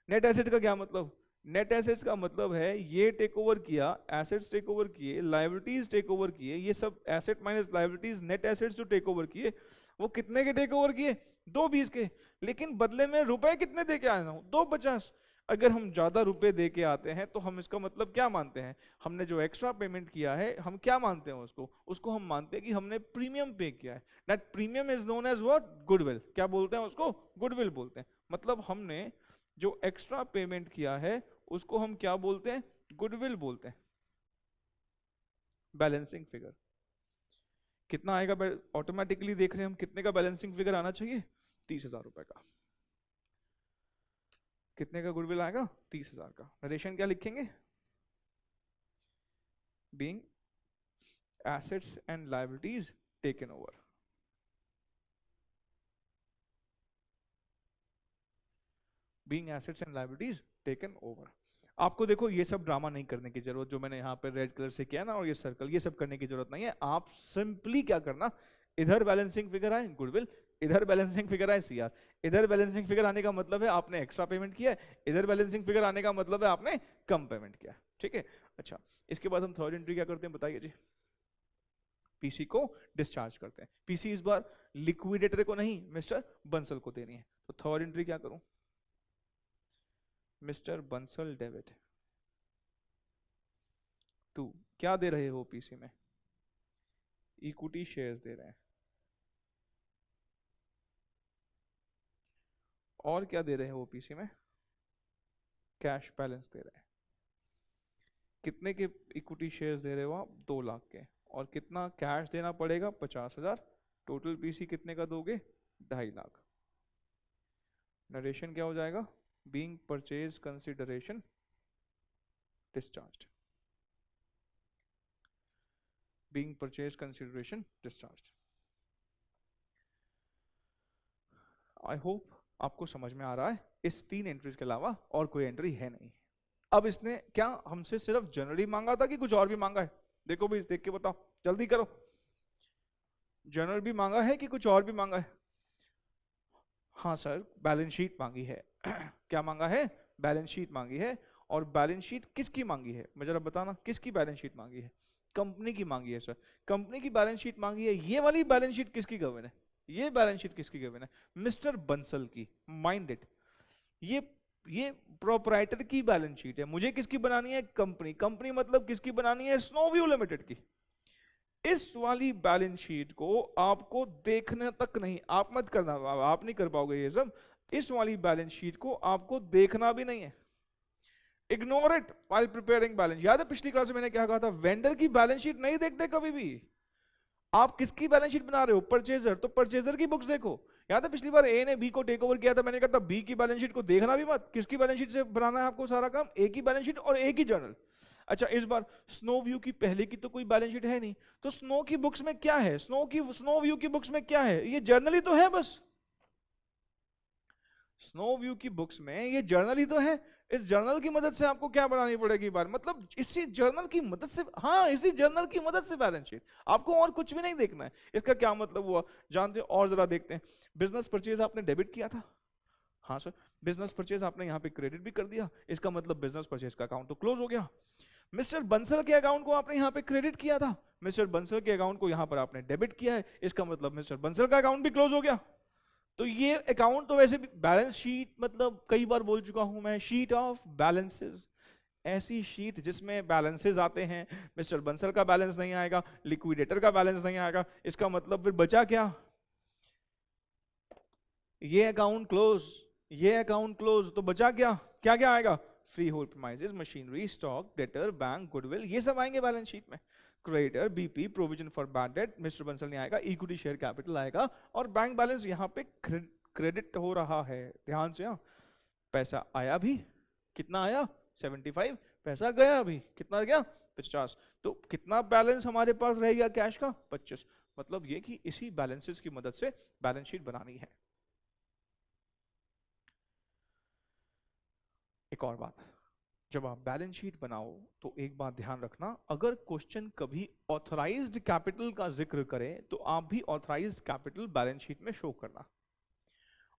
नेट एसेट का क्या मतलब? नेट एसेट्स का मतलब है ये टेक ओवर किया, एसेट्स टेक ओवर किए, लायबिलिटीज टेक ओवर किए, ये सब asset minus liabilities, net assets जो टेक ओवर किए वो कितने के टेक ओवर किए? 2,20 के। लेकिन बदले में रुपए कितने दे के आया हूं? 2,50। अगर हम ज्यादा रुपए दे के आते हैं तो हम इसका मतलब क्या मानते हैं? हमने जो एक्स्ट्रा पेमेंट किया है हम क्या मानते हैं उसको? उसको हम मानते हैं कि हमने प्रीमियम पे किया है। That premium is known as what? Goodwill. क्या बोलते हैं उसको? गुडविल बोलते हैं। मतलब हमने जो एक्स्ट्रा पेमेंट किया है उसको हम क्या बोलते हैं? गुडविल बोलते हैं। बैलेंसिंग फिगर कितना आएगा? ऑटोमेटिकली देख रहे हैं हम कितने का बैलेंसिंग फिगर आना चाहिए? 30,000 रुपए का। कितने का गुडविल आएगा? 30,000 का। नरेशन क्या लिखेंगे? Being assets and liabilities taken over. Being assets and liabilities taken over. आपको देखो ये सब ड्रामा नहीं करने की जरूरत, जो मैंने यहाँ पे रेड कलर से किया ना, और ये सर्कल, ये सब करने की जरूरत नहीं है। आप सिंपली क्या करना, इधर बैलेंसिंग फिगर आए गुडविल, इधर बैलेंसिंग फिगर आए सीआर। इधर बैलेंसिंग फिगर आने का मतलब है आपने एक्स्ट्रा पेमेंट किया है, इधर बैलेंसिंग फिगर आने का मतलब है आपने कम पेमेंट किया। ठीक है, अच्छा इसके बाद हम थर्ड एंट्री क्या करते हैं बताइए जी। पीसी को डिस्चार्ज करते हैं। पीसी इस बार लिक्विडेटर को नहीं, मिस्टर बंसल को देनी है। तो थर्ड एंट्री क्या करूं, मिस्टर बंसल डेबिट टू, क्या दे रहे हो पीसी में, इक्विटी शेयर्स दे रहे हैं। और क्या दे रहे हैं वो पीसी में, कैश बैलेंस दे रहे हैं। कितने के इक्विटी शेयर्स दे रहे हो आप, 2 लाख के, और कितना कैश देना पड़ेगा, 50,000। टोटल पीसी कितने का दोगे, 2.5 लाख। नरेशन क्या हो जाएगा, being purchase consideration discharge, being purchase consideration discharge. I hope आपको समझ में आ रहा है। इस 3 एंट्रीज के अलावा और कोई एंट्री है नहीं। अब इसने क्या हमसे सिर्फ जनरली मांगा था कि कुछ और भी मांगा है, देखो भी, देख के बताओ, जल्दी करो। जनरल भी मांगा है कि कुछ और भी मांगा है। हाँ सर, बैलेंस शीट मांगी है। क्या मांगा है, बैलेंस शीट मांगी है। और बैलेंस शीट किसकी मांगी है, मैं जरा बताना, किसकी बैलेंस शीट मांगी है, कंपनी की मांगी है सर। कंपनी की बैलेंस शीट मांगी है। ये वाली बैलेंस शीट किसकी गवर्न है, ये बैलेंस शीट किसकी गवर्न है, मिस्टर बंसल की। माइंड इट, ये प्रोपराइटर की बैलेंस शीट है। मुझे किसकी बनानी है, कंपनी। कंपनी मतलब किसकी बनानी है, स्नोव्यू लिमिटेड की। इस वाली बैलेंस शीट को आपको देखने तक नहीं, आप मत करना, आप नहीं कर पाओगे ये सब। इस वाली बैलेंस शीट को आपको देखना भी नहीं है। Ignore it while preparing balance. याद है पिछली क्लास में मैंने क्या कहा था, वेंडर की बैलेंस शीट नहीं देखते कभी भी। आप किसकी बैलेंस शीट बना रहे हो, परचेजर, तो परचेजर की बुक्स देखो। याद है पिछली बार ए ने बी को टेक ओवर किया था, मैंने कहा था बी की बैलेंस शीट को देखना भी मत। किसकी बैलेंस शीट से बनाना है आपको सारा काम, ए की बैलेंस शीट और ए की जर्नल। अच्छा इस बार स्नो व्यू की पहले की तो कोई बैलेंस शीट है नहीं, तो स्नो की बुक्स में क्या है, स्नो व्यू की बुक्स में क्या है, ये जर्नल ही तो है बस। स्नो व्यू की बुक्स में ये जर्नल ही तो है। इस जर्नल की मदद से आपको क्या बनानी पड़ेगी बार, मतलब इसी जर्नल की मदद से, हाँ इसी जर्नल की मदद से बैलेंस शीट, आपको और कुछ भी नहीं देखना है। इसका क्या मतलब हुआ जानते हो, और जरा देखते हैं। बिजनेस परचेज आपने डेबिट किया था, हाँ सर। बिजनेस परचेज आपने यहाँ पे क्रेडिट भी कर दिया, इसका मतलब बिजनेस परचेज का अकाउंट तो क्लोज हो गया। मिस्टर बंसल के अकाउंट को आपने यहाँ पे क्रेडिट किया था, मिस्टर बंसल के अकाउंट को यहाँ पर आपने डेबिट किया है, इसका मतलब मिस्टर बंसल का अकाउंट भी क्लोज हो गया। तो ये अकाउंट तो वैसे भी, बैलेंस शीट मतलब कई बार बोल चुका हूं मैं, शीट ऑफ बैलेंसेस। ऐसी शीट जिसमें बैलेंसेस आते हैं, मिस्टर बंसल का बैलेंस नहीं आएगा, लिक्विडेटर का बैलेंस नहीं आएगा, इसका मतलब फिर बचा क्या, ये अकाउंट क्लोज, ये अकाउंट क्लोज, तो बचा क्या, क्या क्या आएगा, free hold प्रमाइजेस, machinery, stock, debtor, bank, goodwill, ये सब आएंगे बैलेंस शीट में। Creditor, BP, provision for bad debt, mister Bansal नहीं आएगा, इक्विटी शेयर कैपिटल आएगा, और बैंक बैलेंस यहाँ पे क्रेडिट हो रहा है, ध्यान से। हाँ, पैसा आया भी, कितना आया, 75। पैसा गया भी, कितना गया, 50। तो कितना बैलेंस हमारे पास रहेगा कैश का, 25। मतलब ये कि इसी बैलेंसेस की मदद से बैलेंस शीट बनानी है। एक और बात, जब आप बैलेंस शीट बनाओ तो एक बात ध्यान रखना, अगर क्वेश्चन कभी ऑथराइज्ड कैपिटल का जिक्र करे तो आप भी ऑथराइज्ड कैपिटल बैलेंस शीट में शो करना।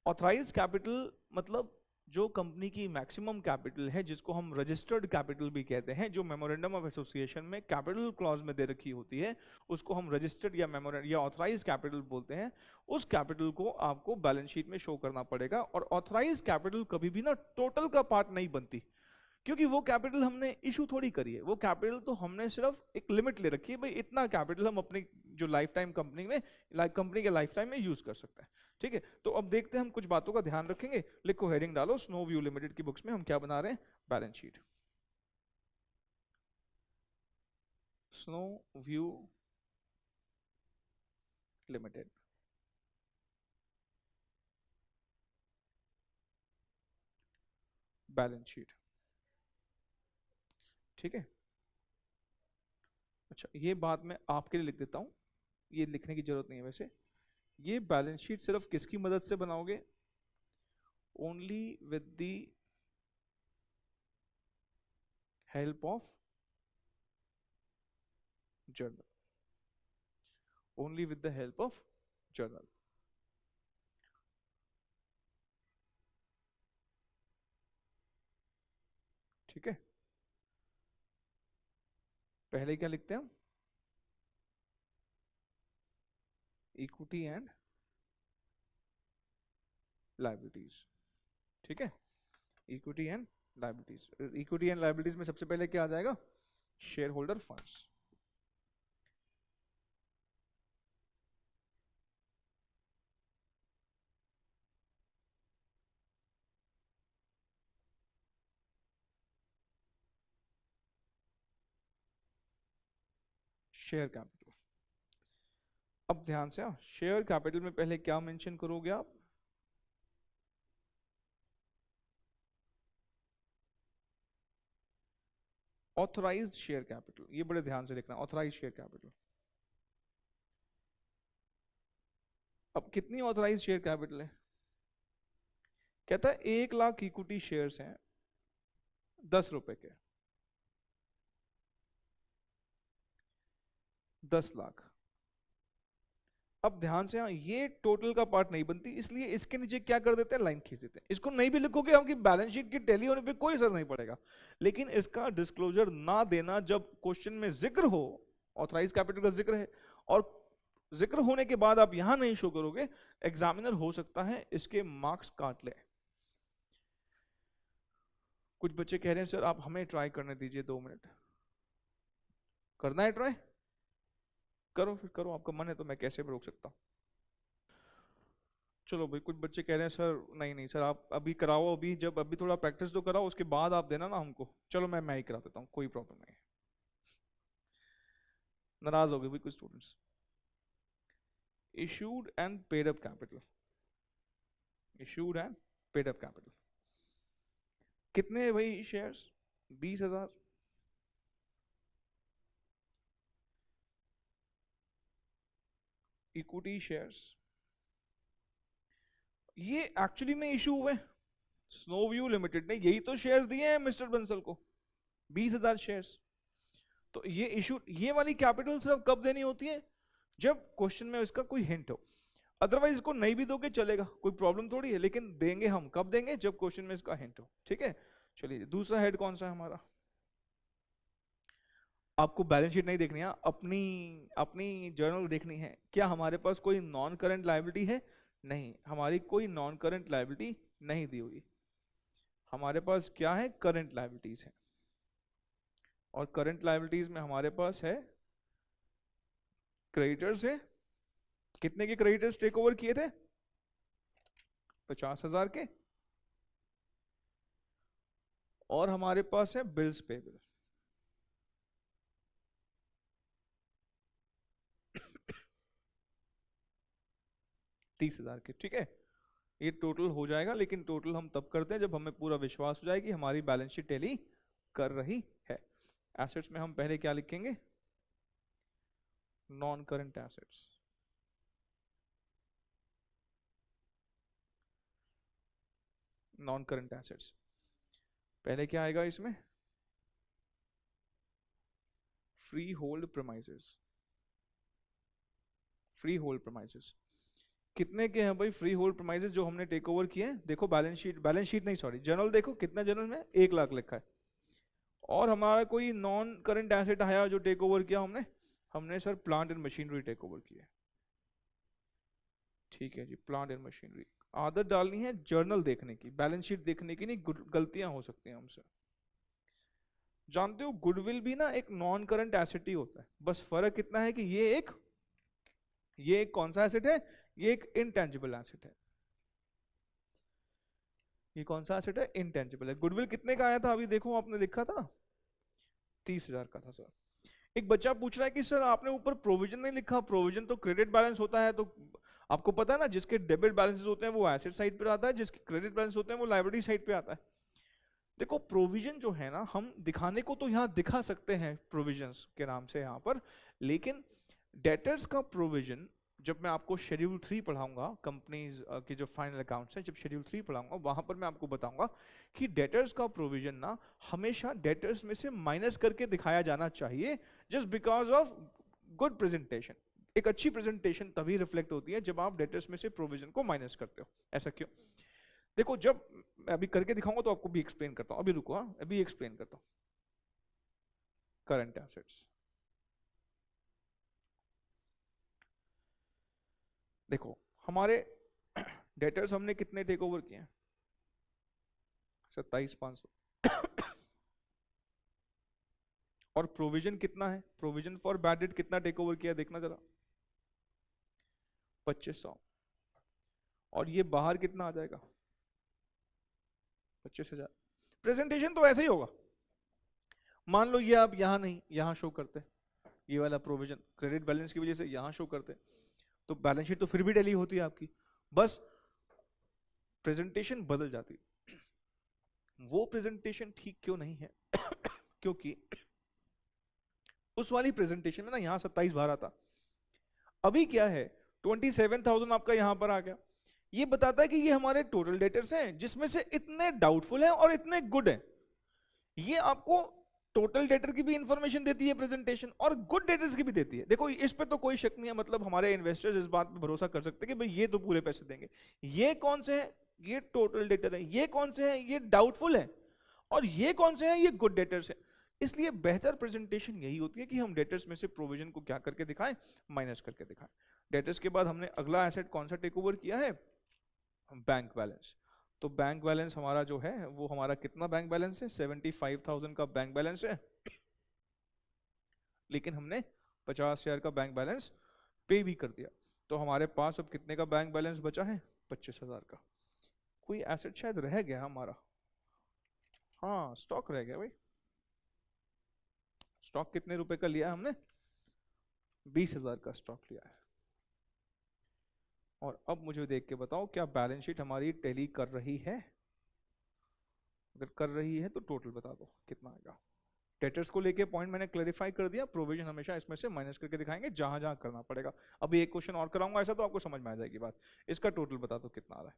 ऑथराइज्ड कैपिटल मतलब जो कंपनी की मैक्सिमम कैपिटल है, जिसको हम रजिस्टर्ड कैपिटल भी कहते हैं, जो मेमोरेंडम ऑफ एसोसिएशन में कैपिटल क्लॉज में दे रखी होती है, उसको हम रजिस्टर्ड या मेमोरेंडम या ऑथराइज्ड कैपिटल बोलते हैं। उस कैपिटल को आपको बैलेंस शीट में शो करना पड़ेगा। और ऑथराइज्ड कैपिटल कभी भी ना टोटल का पार्ट नहीं बनती, क्योंकि वो कैपिटल हमने इशू थोड़ी करी है, वो कैपिटल तो हमने सिर्फ एक लिमिट ले रखी है, भाई इतना कैपिटल हम अपनी जो लाइफ टाइम कंपनी में, कंपनी के लाइफ टाइम में यूज कर सकते हैं। ठीक है, तो अब देखते हैं हम कुछ बातों का ध्यान रखेंगे। लिखो, हेडिंग डालो, स्नो व्यू लिमिटेड की बुक्स में हम क्या बना रहे हैं, balance sheet. Snow View limited, balance sheet. ठीक है, अच्छा ये बात मैं आपके लिए लिख देता हूँ, ये लिखने की जरूरत नहीं है वैसे। ये बैलेंस शीट सिर्फ किसकी मदद से बनाओगे? Only with the help of journal, only with the help of journal. ठीक है, पहले क्या लिखते हैं हम? Equity and liabilities. ठीक है, equity and liabilities. Equity and liabilities में सबसे पहले क्या आ जाएगा? Share holder funds. Share capital. अब ध्यान से, शेयर कैपिटल में पहले क्या मेंशन करोगे आप? Authorised share capital. ये बड़े ध्यान से लिखना, ऑथराइज्ड शेयर कैपिटल। अब कितनी ऑथराइज्ड शेयर कैपिटल है? कहता है 1 लाख इक्विटी शेयर्स हैं 10 रुपए के, 10 लाख। अब ध्यान से, ये टोटल का पार्ट नहीं बनती, इसलिए इसके नीचे क्या कर देते हैं? लाइन खींच देते हैं। इसको नहीं भी लिखोगे आपकी बैलेंस शीट की टैली होने पे कोई असर नहीं पड़ेगा, लेकिन इसका डिस्क्लोजर ना देना जब क्वेश्चन में जिक्र हो, ऑथराइज कैपिटल का जिक्र है और जिक्र होने के बाद आप यहां नहीं शो करोगे, एग्जामिनर हो सकता है इसके मार्क्स काट ले। कुछ बच्चे कह रहे हैं सर आप हमें ट्राई करने दीजिए 2 मिनट। करना है ट्राई? करो फिर करो, आपका मन है तो मैं कैसे भी रोक सकता हूँ। चलो भाई, कुछ बच्चे कह रहे हैं सर नहीं नहीं सर आप अभी कराओ, अभी जब अभी थोड़ा प्रैक्टिस तो कराओ, उसके बाद आप देना ना हमको। चलो मैं ही करा देता हूँ, कोई प्रॉब्लम नहीं है। नाराज हो गए भाई कुछ students. Issued and paid up capital. Issued and paid up capital कितने भाई शेयर्स? 20,000। इक्विटी शेयर्स ये एक्चुअली में इशू हुए स्नोव्यू लिमिटेड ने, यही तो शेयर्स दिए हैं मिस्टर बंसल को, 20,000 शेयर्स। तो ये इशू, ये वाली कैपिटल सिर्फ कब देनी होती है? जब क्वेश्चन में इसका कोई हिंट हो। अदरवाइज इसको नहीं भी दोगे चलेगा, कोई प्रॉब्लम थोड़ी है, लेकिन देंगे हम कब देंगे? जब क्वेश्चन में इसका हिंट हो। ठीक है, चलिए दूसरा हेड कौन सा है हमारा? आपको बैलेंस शीट नहीं देखनी है, अपनी अपनी जर्नल देखनी है। क्या हमारे पास कोई नॉन करंट लायबिलिटी है? नहीं, हमारी कोई नॉन करंट लायबिलिटी नहीं दी हुई। हमारे पास क्या है? करंट लायबिलिटीज है। और करंट लायबिलिटीज में हमारे पास है क्रेडिटर्स है। कितने के क्रेडिटर्स टेक ओवर किए थे? 50,000 के। और हमारे पास है बिल्स पेबल। $30,000 के। ठीक है, ये टोटल हो जाएगा, लेकिन टोटल हम तब करते हैं जब हमें पूरा विश्वास हो जाए कि हमारी बैलेंस शीट टैली कर रही है। एसेट्स में हम पहले क्या लिखेंगे? Non current assets. Non current assets पहले क्या आएगा इसमें? Free hold premises. Free hold premises कितने के हैं भाई? फ्री होल्ड प्रेमाइसेस जो हमने टेक ओवर किए हैं, देखो बैलेंस शीट नहीं सॉरी जर्नल देखो, कितना जर्नल में 1 लाख लिखा है। और हमारा कोई नॉन करंट एसेट आया जो टेक ओवर किया हमने? हमने sir plant and machinery take over किया। ठीक है जी, प्लांट एंड मशीनरी। आदत डालनी है जर्नल देखने की, बैलेंस शीट देखने की नहीं, गलतियां हो सकती हैं हमसे। जानते हो गुडविल भी ना एक नॉन करंट एसेट ही होता है, बस फर्क इतना है कि ये एक कौन सा एसेट है? ये एक इनटेंजिबल एसेट है। ये कौन सा एसेट है? इनटेंजिबल है। गुडविल कितने का आया था अभी देखो, आपने लिखा था 30,000 का था सर। एक बच्चा पूछ रहा है कि सर आपने ऊपर प्रोविजन नहीं लिखा। प्रोविजन तो क्रेडिट बैलेंस होता है, तो आपको पता है ना जिसके डेबिट बैलेंसेस होते हैं वो एसेट साइड पर आता है, जिसके क्रेडिट बैलेंस होते हैं वो लायबिलिटी साइड पे आता है। देखो प्रोविजन जो है ना, हम दिखाने को तो यहाँ दिखा सकते हैं प्रोविजंस के नाम से यहाँ पर, लेकिन डेटर्स का प्रोविजन जब मैं आपको शेड्यूल 3 पढ़ाऊंगा कंपनीज के जो फाइनल अकाउंट्स हैं, जब शेड्यूल 3 पढ़ाऊंगा वहां पर मैं आपको बताऊंगा कि डेटर्स का प्रोविजन ना हमेशा डेटर्स में से माइनस करके दिखाया जाना चाहिए, just because of good presentation. एक अच्छी प्रेजेंटेशन तभी रिफ्लेक्ट होती है जब आप डेटर्स में से प्रोविजन को माइनस करते हो। ऐसा क्यों? देखो जब मैं अभी करके दिखाऊंगा तो आपको भी एक्सप्लेन करता हूं, अभी रुको, हाँ अभी एक्सप्लेन करता हूं। करंट एसेट्स, देखो हमारे डेटर्स हमने कितने टेक ओवर किए हैं? 27,500। और प्रोविजन कितना है? प्रोविजन फॉर बैड डेट कितना टेक ओवर किया देखना जरा, 2500। और ये बाहर कितना आ जाएगा? 25,000। प्रेजेंटेशन तो ऐसे ही होगा। मान लो ये आप यहां नहीं, यहां शो करते, ये वाला प्रोविजन क्रेडिट बैलेंस की वजह से यहां शो करते, तो बैलेंस शीट तो फिर भी टैली होती है आपकी, बस प्रेजेंटेशन बदल जाती। वो प्रेजेंटेशन ठीक क्यों नहीं है? क्योंकि उस वाली प्रेजेंटेशन में ना यहाँ 27 बार आता, अभी क्या है 27,000 आपका यहां पर आ गया। ये बताता है कि ये हमारे टोटल डेटर्स हैं जिसमें से इतने डाउटफुल हैं और इतने गुड हैं। ये आपको टोटल डेटर की भी इंफॉर्मेशन देती है प्रेजेंटेशन, और गुड डेटर्स की भी देती है। देखो इस पे तो कोई शक नहीं है, मतलब हमारे इन्वेस्टर्स इस बात पे भरोसा कर सकते हैं कि भाई ये तो पूरे पैसे देंगे। ये कौन से हैं? ये टोटल डेटर है। ये कौन से हैं? ये डाउटफुल है। और ये कौन से हैं? ये गुड डेटर्स है। इसलिए बेहतर प्रेजेंटेशन यही होती है कि हम डेटर्स में से प्रोविजन को क्या करके दिखाएं? माइनस करके दिखाएं। डेटर्स के बाद हमने अगला एसेट कौन सा टेक ओवर किया है? Bank balance. तो बैंक बैलेंस हमारा जो है वो हमारा कितना बैंक बैलेंस है? 75,000 का बैंक बैलेंस है, लेकिन हमने 50,000 का बैंक बैलेंस पे भी कर दिया। तो हमारे पास अब कितने का बैंक बैलेंस बचा है? 25,000 का। कोई एसेट शायद रह गया हमारा, हाँ स्टॉक रह गया भाई। स्टॉक कितने रुपए का लिया है हमने? 20,000 का स्टॉक लिया है। और अब मुझे देख के बताओ क्या बैलेंस शीट हमारी टैली कर रही है? अगर कर रही है तो टोटल बता दो कितना आएगा। डेटर्स को लेके पॉइंट मैंने क्लैरिफाई कर दिया, प्रोविजन हमेशा इसमें से माइनस करके दिखाएंगे जहां जहां करना पड़ेगा। अभी एक क्वेश्चन और कराऊंगा ऐसा, तो आपको समझ में आ जाएगी बात। इसका टोटल बता दो कितना आ रहा है।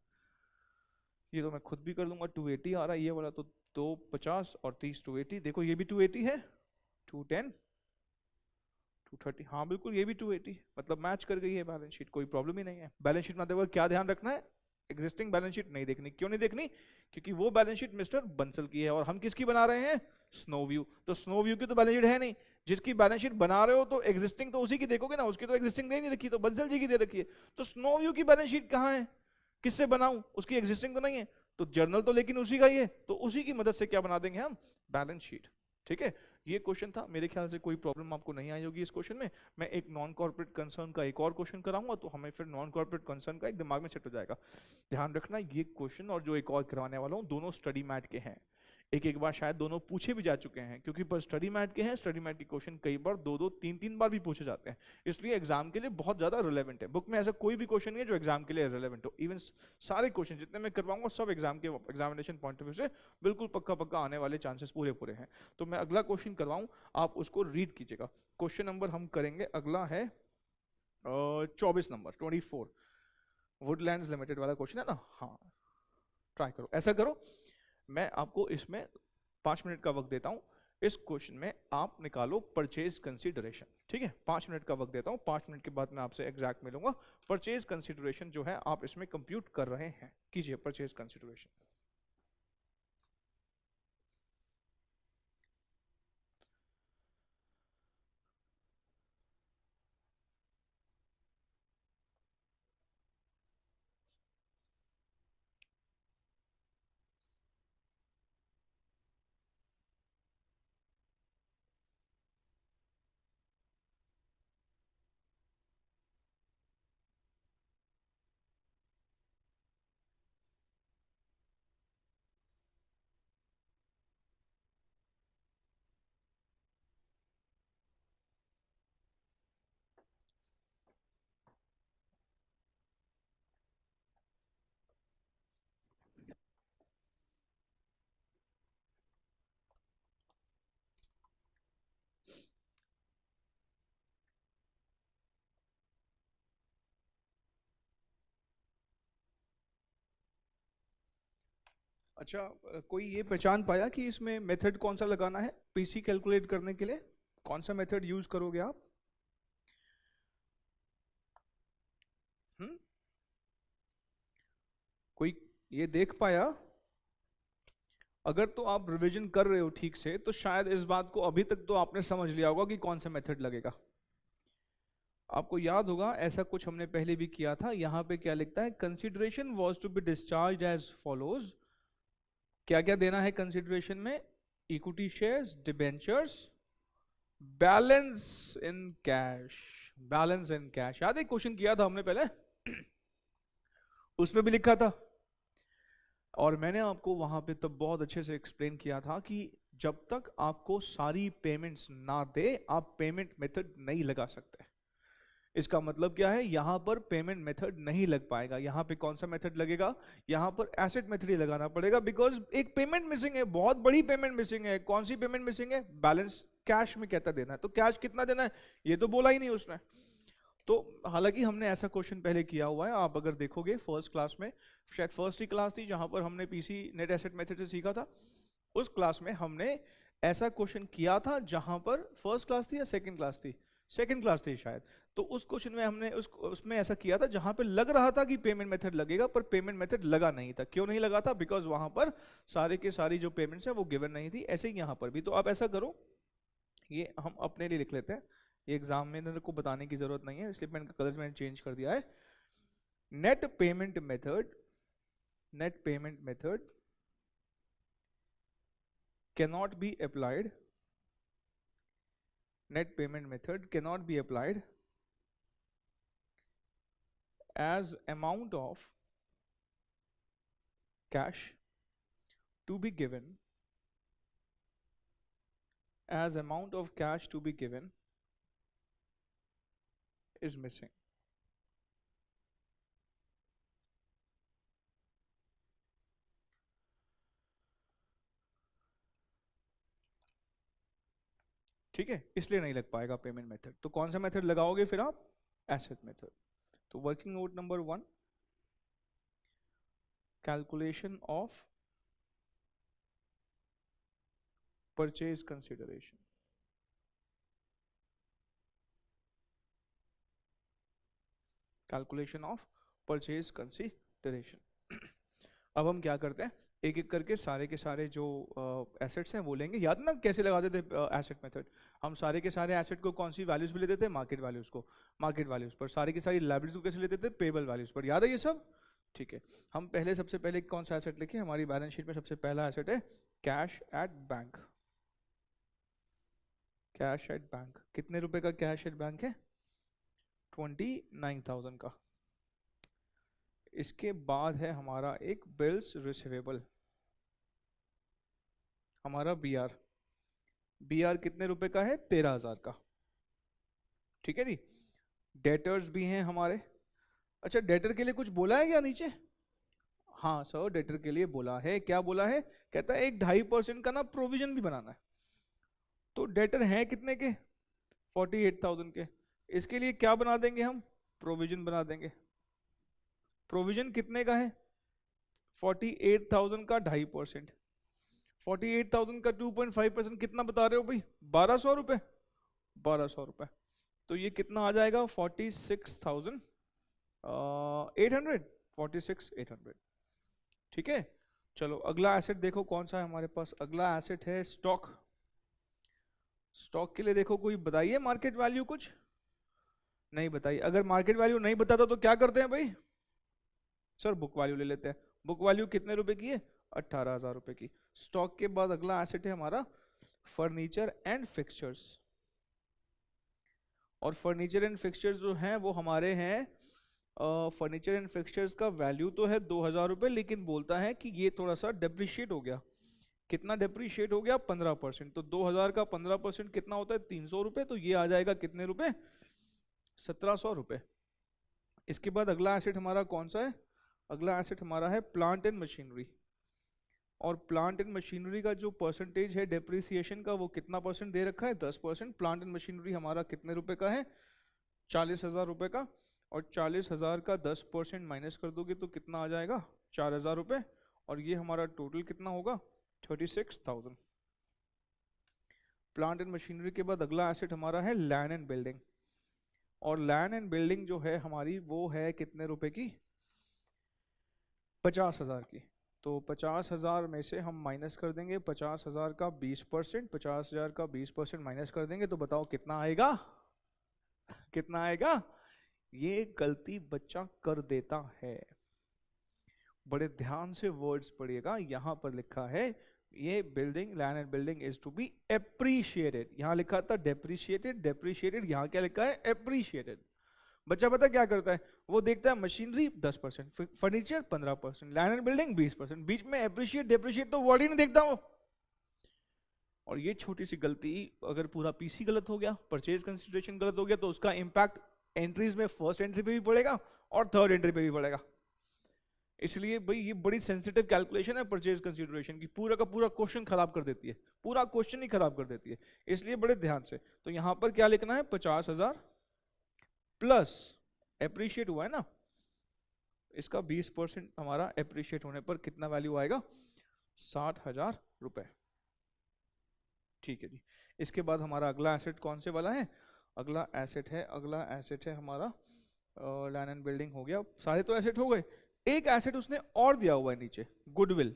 ये तो मैं खुद भी कर दूंगा, 280 आ रहा है ये वाला, तो 250 और 30 280। देखो ये भी 280 है, 210 230, हाँ बिल्कुल ये भी 280, मतलब मैच कर गई है बैलेंस शीट, कोई प्रॉब्लम ही नहीं है। बैलेंस शीट बनाते वक्त क्या ध्यान रखना है? एग्जिस्टिंग बैलेंस शीट नहीं देखनी। क्यों नहीं देखनी? क्योंकि वो बैलेंस शीट मिस्टर बंसल की है और हम किसकी बना रहे हैं? Snow view. तो स्नो व्यू की तो बैलेंस शीट है नहीं। जिसकी बैलेंस शीट बना रहे हो तो एग्जिस्टिंग तो उसी की देखोगे ना, उसकी तो एग्जिस्टिंग नहीं रखी, तो बंसल जी की दे रखी है। तो स्नो व्यू की बैलेंस शीट कहाँ है? किससे बनाऊं? उसकी एग्जिस्टिंग तो नहीं है, तो जर्नल तो लेकिन उसी का ही है, तो उसी की मदद से क्या बना देंगे हम? Balance sheet. ठीक है, ये क्वेश्चन था, मेरे ख्याल से कोई प्रॉब्लम आपको नहीं आई होगी इस क्वेश्चन में। मैं एक नॉन कॉर्पोरेट कंसर्न का एक और क्वेश्चन कराऊंगा, तो हमें फिर नॉन कॉर्पोरेट कंसर्न का एक दिमाग में सेट हो जाएगा। ध्यान रखना ये क्वेश्चन और जो एक और करवाने वाला हूँ दोनों स्टडी मैट के हैं। एक एक बार शायद दोनों पूछे भी जा चुके हैं, क्योंकि पर स्टडी मैट के हैं, स्टडी मैट के क्वेश्चन कई बार दो दो तीन तीन बार भी पूछे जाते हैं, इसलिए एग्जाम के लिए बहुत ज्यादा रिलेवेंट है। बुक में ऐसा कोई भी क्वेश्चन नहीं है जो एग्जाम के लिए रिलेवेंट हो। इवन सारे क्वेश्चन जितने मैं करवाऊंगा सब एग्जाम के एग्जामिनेशन पॉइंट ऑफ व्यू से बिल्कुल पक्का पक्का आने वाले चांसेस पूरे पूरे हैं। तो मैं अगला क्वेश्चन करवाऊं, आप उसको रीड कीजिएगा। क्वेश्चन नंबर हम करेंगे, अगला है 24 नंबर 24, वुडलैंड्स लिमिटेड वाला क्वेश्चन है ना। हाँ ट्राई करो, ऐसा करो, मैं आपको इसमें 5 मिनट का वक्त देता हूं। इस क्वेश्चन में आप निकालो परचेज कंसीडरेशन। ठीक है, 5 मिनट का वक्त देता हूं, 5 मिनट के बाद मैं आपसे एग्जैक्ट मिलूंगा। परचेज कंसीडरेशन जो है आप इसमें कंप्यूट कर रहे हैं, कीजिए परचेज कंसीडरेशन। अच्छा, कोई ये पहचान पाया कि इसमें मेथड कौन सा लगाना है पीसी कैलकुलेट करने के लिए? कौन सा मेथड यूज करोगे आप? हम्म, कोई ये देख पाया? अगर तो आप रिवीजन कर रहे हो ठीक से तो शायद इस बात को अभी तक तो आपने समझ लिया होगा कि कौन सा मेथड लगेगा। आपको याद होगा ऐसा कुछ हमने पहले भी किया था। यहां पे क्या लिखता है? Consideration was to be discharge as follows. क्या क्या देना है कंसिडरेशन में? Equity shares, debentures, balance in cash. Balance in cash याद है क्वेश्चन किया था हमने पहले उसमें भी लिखा था। और मैंने आपको वहां पे तब बहुत अच्छे से एक्सप्लेन किया था कि जब तक आपको सारी पेमेंट्स ना दे आप पेमेंट मेथड नहीं लगा सकते। इसका मतलब क्या है? यहां पर पेमेंट मेथड नहीं लग पाएगा। यहां पे कौन सा मेथड लगेगा? यहां पर एसेट मेथड ही लगाना पड़ेगा, बिकॉज एक पेमेंट मिसिंग है, बहुत बड़ी पेमेंट मिसिंग है। कौन सी पेमेंट मिसिंग है? बैलेंस कैश में कहता देना है, तो कैश कितना देना है ये तो बोला ही नहीं उसने। तो हालांकि हमने ऐसा क्वेश्चन पहले किया हुआ है, आप अगर देखोगे फर्स्ट क्लास में, शायद फर्स्ट ही क्लास थी जहां पर हमने पीसी नेट एसेट मेथड से सीखा था, उस क्लास में हमने ऐसा क्वेश्चन किया था जहां पर फर्स्ट क्लास थी या सेकंड क्लास थी? सेकंड क्लास थी शायद। तो उस क्वेश्चन में हमने उसमें ऐसा किया था जहां पे लग रहा था कि पेमेंट मेथड लगेगा, पर पेमेंट मेथड लगा नहीं था। क्यों नहीं लगा था? बिकॉज वहां पर सारे के सारी जो पेमेंट्स है वो गिवन नहीं थी। ऐसे ही यहां पर भी। तो आप ऐसा करो, ये हम अपने लिए लिख लेते हैं, ये एग्जामिनर को बताने की जरूरत नहीं है, इसलिए पेन का कलर मैंने चेंज कर दिया है। Net payment method, net payment method cannot be applied, net payment method cannot be applied as amount of cash to be given, as amount of cash to be given is missing. ठीक है, इसलिए नहीं लग पाएगा payment method. तो कौन सा method लगाओगे फिर आप? Asset method. तो working note number 1, calculation of purchase consideration. Calculation of purchase consideration. अब हम क्या करते हैं, एक एक करके सारे के सारे जो एसेट्स हैं वो लेंगे। याद ना कैसे लगाते थे एसेट मेथड? हम सारे के सारे एसेट को कौन सी वैल्यूज पे लेते थे? मार्केट वैल्यूज को, मार्केट वैल्यूज पर। सारी की सारी लायबिलिटीज को कैसे लेते थे? पेबल वैल्यूज पर। याद है ये सब? ठीक है। हम पहले सबसे पहले कौन सा एसेट लिखे? हमारी बैलेंस शीट में सबसे पहला एसेट है cash at bank. Cash at bank, कितने रुपए का कैश एट बैंक है? 29,000 का। इसके बाद है हमारा एक बिल्स रिसीवेबल, हमारा बीआर। बीआर कितने रुपए का है? 13,000 का। ठीक है जी। डेटर्स भी हैं हमारे। अच्छा, डेटर के लिए कुछ बोला है क्या नीचे? हाँ सर, डेटर के लिए बोला है। क्या बोला है? कहता है एक 2.5% का ना प्रोविजन भी बनाना है। तो डेटर हैं कितने के? 48,000 के। इसके लिए क्या बना देंगे हम? प्रोविजन बना देंगे। प्रोविजन कितने का है? 48,000 का 2.5%। 48,000 का 2.5% कितना बता रहे हो भाई? 1,200 रुपए। 1,200 रुपए। तो ये कितना आ जाएगा? 46,800। 46,800। ठीक है। चलो अगला एसेट देखो कौन सा है हमारे पास। अगला एसेट है स्टॉक। स्टॉक के लिए देखो, कोई बताइए मार्केट वैल्यू कुछ? नहीं बताइए। अगर मार्केट वैल्यू नहीं बताता तो क्या करते हैं भाई? सर बुक वैल्यू ले लेते हैं। बुक वैल्यू कितने रुपए की है? 18,000 रुपए की। स्टॉक के बाद अगला एसेट है हमारा फर्नीचर एंड फिक्सचर्स। और फर्नीचर एंड फिक्सचर्स जो हैं वो हमारे हैं, फर्नीचर एंड फिक्सचर्स का वैल्यू तो है 2,000 रुपए, लेकिन बोलता है कि ये थोड़ा सा डेप्रिशिएट हो गया। कितना डेप्रिशिएट हो गया? 15%। तो 2,000 का 15% कितना होता है? 300 रुपए। तो ये आ जाएगा कितने रुपए? 1,700 रुपए। इसके बाद अगला एसेट हमारा कौन सा है? अगला एसेट हमारा है प्लांट एंड मशीनरी। और प्लांट एंड मशीनरी का जो परसेंटेज है डेप्रिसिएशन का, वो कितना परसेंट दे रखा है? 10%। प्लांट एंड मशीनरी हमारा कितने रुपए का है? 40,000 रुपए का। और 40,000 का 10% माइनस कर दोगे तो कितना आ जाएगा? 4,000 रुपए। और ये हमारा टोटल कितना होगा 36,000। प्लांट एंड मशीनरी के बाद अगला एसेट हमारा है लैंड एंड बिल्डिंग, और लैंड एंड बिल्डिंग जो है हमारी वो है कितने रुपए की, 50,000 की। तो 50,000 में से हम माइनस कर देंगे 50,000 का 20%, 50,000 का 20% माइनस कर देंगे, तो बताओ कितना आएगा, कितना आएगा। ये गलती बच्चा कर देता है, बड़े ध्यान से वर्ड्स पढ़िएगा। यहां पर लिखा है ये building, land and building is to be appreciated, यहां लिखा था डेप्रिशिएटेड, डेप्रिशिएटेड, यहां क्या लिखा है एप्रिशिएटेड। बच्चा पता क्या करता है, वो देखता है machinery 10%, furniture 15%, land and building 20%, बीच में एप्रिशिएट डेप्रिशिएट तो वर्ड ही नहीं देखता वो। और ये छोटी सी गलती, अगर पूरा पीसी गलत हो गया, परचेज कंसिडरेशन गलत हो गया, तो उसका इंपैक्ट एंट्रीज में फर्स्ट एंट्री पे भी पड़ेगा और थर्ड एंट्री पे भी पड़ेगा। इसलिए भाई ये बड़ी सेंसिटिव कैलकुलेशन है परचेज कंसीडरेशन की, पूरा का पूरा क्वेश्चन खराब कर देती है, पूरा क्वेश्चन ही खराब कर देती है, इसलिए बड़े ध्यान से। तो यहां पर क्या लिखना है 50,000 प्लस एप्रिशिएट हुआ है ना, इसका 20% हमारा एप्रिशिएट होने पर कितना वैल्यू आएगा 60,000 रुपए। ठीक है जी। इसके बाद हमारा अगला एसेट कौन से वाला है, अगला एसेट है हमारा लैंड एंड बिल्डिंग हो गया, सारे तो एसेट हो गए। एक एसेट उसने और दिया हुआ है नीचे, गुडविल।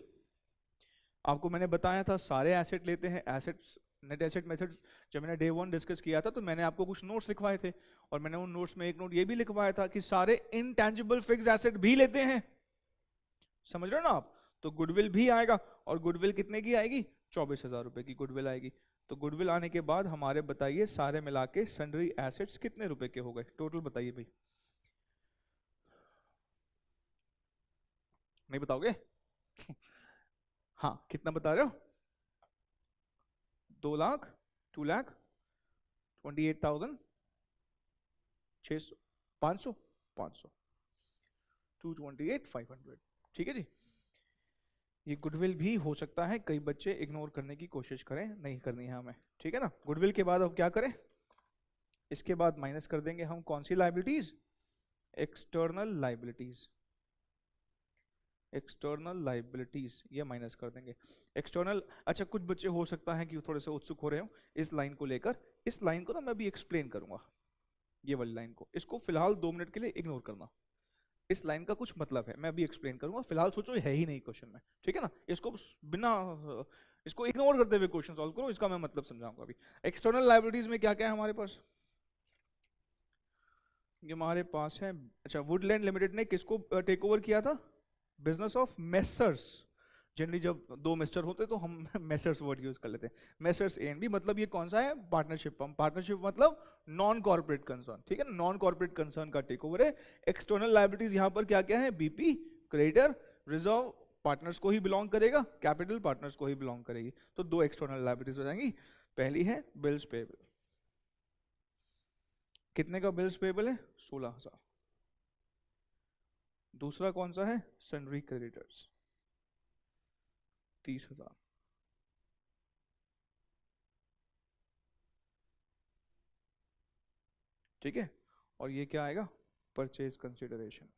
आपको मैंने बताया था सारे एसेट लेते हैं, एसेट्स नेट एसेट मेथड जब मैंने डे 1 डिस्कस किया था तो मैंने आपको कुछ नोट्स लिखवाए थे, और मैंने उन नोट्स में एक नोट ये भी लिखवाया था कि सारे इनटैंजिबल फिक्स्ड एसेट भी लेते हैं, समझ रहे हो ना आप। तो गुडविल भी आएगा, और गुडविल कितने की आएगी 24,000 रुपए की गुडविल आएगी। तो गुडविल आने के बाद हमारे बताइए सारे मिला के सन्ड्री एसेट्स कितने रुपए के हो गए, टोटल बताइए भाई, नहीं बताओगे हाँ कितना बता रहे हो, 2 लाख, 2 लाख 28,000, 600, 500, 500, 228,500। ठीक है जी। ये गुडविल भी हो सकता है कई बच्चे इग्नोर करने की कोशिश करें, नहीं करनी है हमें, ठीक है ना। गुडविल के बाद अब क्या करें, इसके बाद माइनस कर देंगे हम कौन सी liabilities, external liabilities, external liabilities ये माइनस कर देंगे एक्सटर्नल। अच्छा कुछ बच्चे हो सकता है कि थोड़े से उत्सुक हो रहे हो इस लाइन को लेकर, इस लाइन को ना मैं भी एक्सप्लेन करूंगा, ये वाली लाइन को, इसको फिलहाल 2 मिनट के लिए इग्नोर करना, इस लाइन का कुछ मतलब है, मैं भी एक्सप्लेन करूंगा, फिलहाल सोचो ये है ही नहीं क्वेश्चन में, ठीक है ना। इसको बिना इसको इग्नोर करते हुए क्वेश्चन सॉल्व करो, इसका मैं मतलब समझाऊंगा अभी। एक्सटर्नल लाइबिलिटीज में क्या क्या है हमारे पास, ये हमारे पास है, अच्छा वुडलैंड लिमिटेड ने किसको टेक ओवर किया था, बिजनेस ऑफ मेसर्स। जनरली जब 2 मिस्टर होते तो हम मेसर्स वर्ड यूज कर लेते हैं, मेसर्स ए एंड बी, मतलब ये कौन सा है पार्टनरशिप फर्म, पार्टनरशिप मतलब नॉन कॉर्पोरेट कंसर्न, ठीक है ना, नॉन कॉर्पोरेट कंसर्न का टेक ओवर है। एक्सटर्नल लायबिलिटीज यहाँ पर क्या क्या है, बीपी, क्रेडिटर, रिजर्व पार्टनर्स को ही बिलोंग करेगा, कैपिटल पार्टनर्स को ही बिलोंग करेगी। तो 2 एक्सटर्नल लायबिलिटीज हो जाएंगी, पहली है बिल्स पेबल, कितने का बिल्स पेबल है 16,000। दूसरा कौन सा है सन्ड्री क्रेडिटर्स 30,000। ठीक है, और ये क्या आएगा परचेज कंसिडरेशन,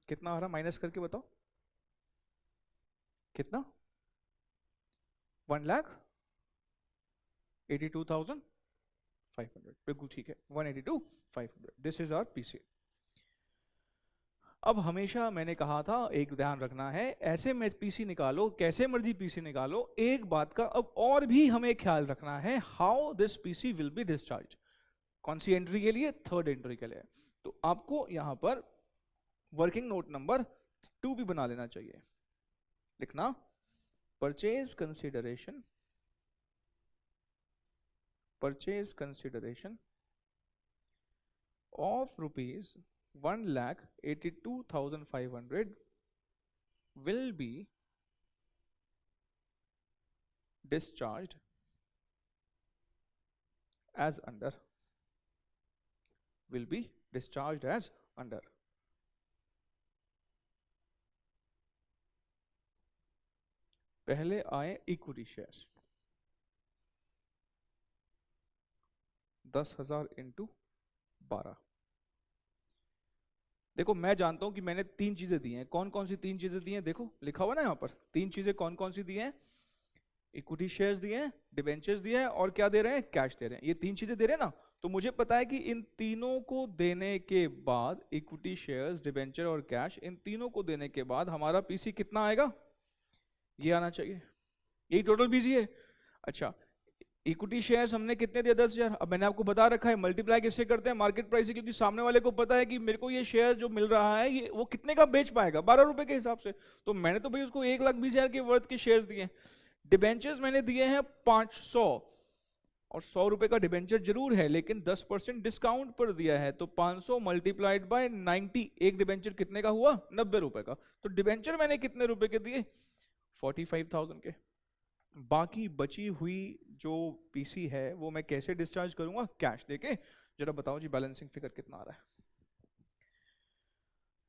कितना आ रहा माइनस करके बताओ, कितना 1,82,500, बिल्कुल ठीक है 182,500, दिस इज आवर पीसी। अब हमेशा मैंने कहा था एक ध्यान रखना है, ऐसे में पीसी निकालो कैसे मर्जी पीसी निकालो, एक बात का अब और भी हमें ख्याल रखना है, how this PC will be discharge, कौन सी एंट्री के लिए, थर्ड एंट्री के लिए। तो आपको यहां पर वर्किंग नोट नंबर 2 भी बना लेना चाहिए, लिखना purchase consideration, purchase consideration of rupees 1,82,500 will be discharged as under, will be discharged as under। पहले आए इक्विटी शेयर्स 10,000 इंटू 12, देखो मैं जानता हूं कि मैंने तीन चीजें दी हैं। कौन कौन सी तीन चीजें दी हैं? देखो लिखा हुआ ना यहाँ पर, तीन चीजें कौन कौन सी दी हैं? इक्विटी शेयर्स दिए हैं, डिबेंचर्स दिए हैं, और क्या दे रहे हैं? कैश दे रहे हैं। ये तीन चीजें दे रहे हैं ना। तो मुझे पता है कि इन तीनों को देने के बाद, इक्विटी शेयर्स, डिबेंचर और कैश, इन तीनों को देने के बाद हमारा पीसी कितना आएगा? ये आना चाहिए। यही टोटल पीसी है। अच्छा, इक्विटी शेयर्स हमने कितने दिया? 10,000। अब मैंने आपको बता रखा है मल्टीप्लाई किससे करते हैं? मार्केट प्राइस से, क्योंकि सामने वाले को पता है कि मेरे को ये शेयर जो मिल रहा है ये वो कितने का बेच पाएगा, 12 रुपए के हिसाब से। तो मैंने तो भाई उसको 1,20,000 के वर्थ के शेयर्स दिए। डिबेंचर्स मैंने दिए हैं 500, और 100 रुपए का डिबेंचर जरूर है लेकिन 10% डिस्काउंट पर दिया है, तो 500 मल्टीप्लाइड बाय 90, एक डिबेंचर कितने का हुआ? 90 रुपए का। तो डिबेंचर मैंने कितने रुपए के दिए? 45,000 के। बाकी बची हुई जो पीसी है वो मैं कैसे डिस्चार्ज करूंगा? कैश देके। जरा बताओ जी बैलेंसिंग फिगर कितना आ रहा है?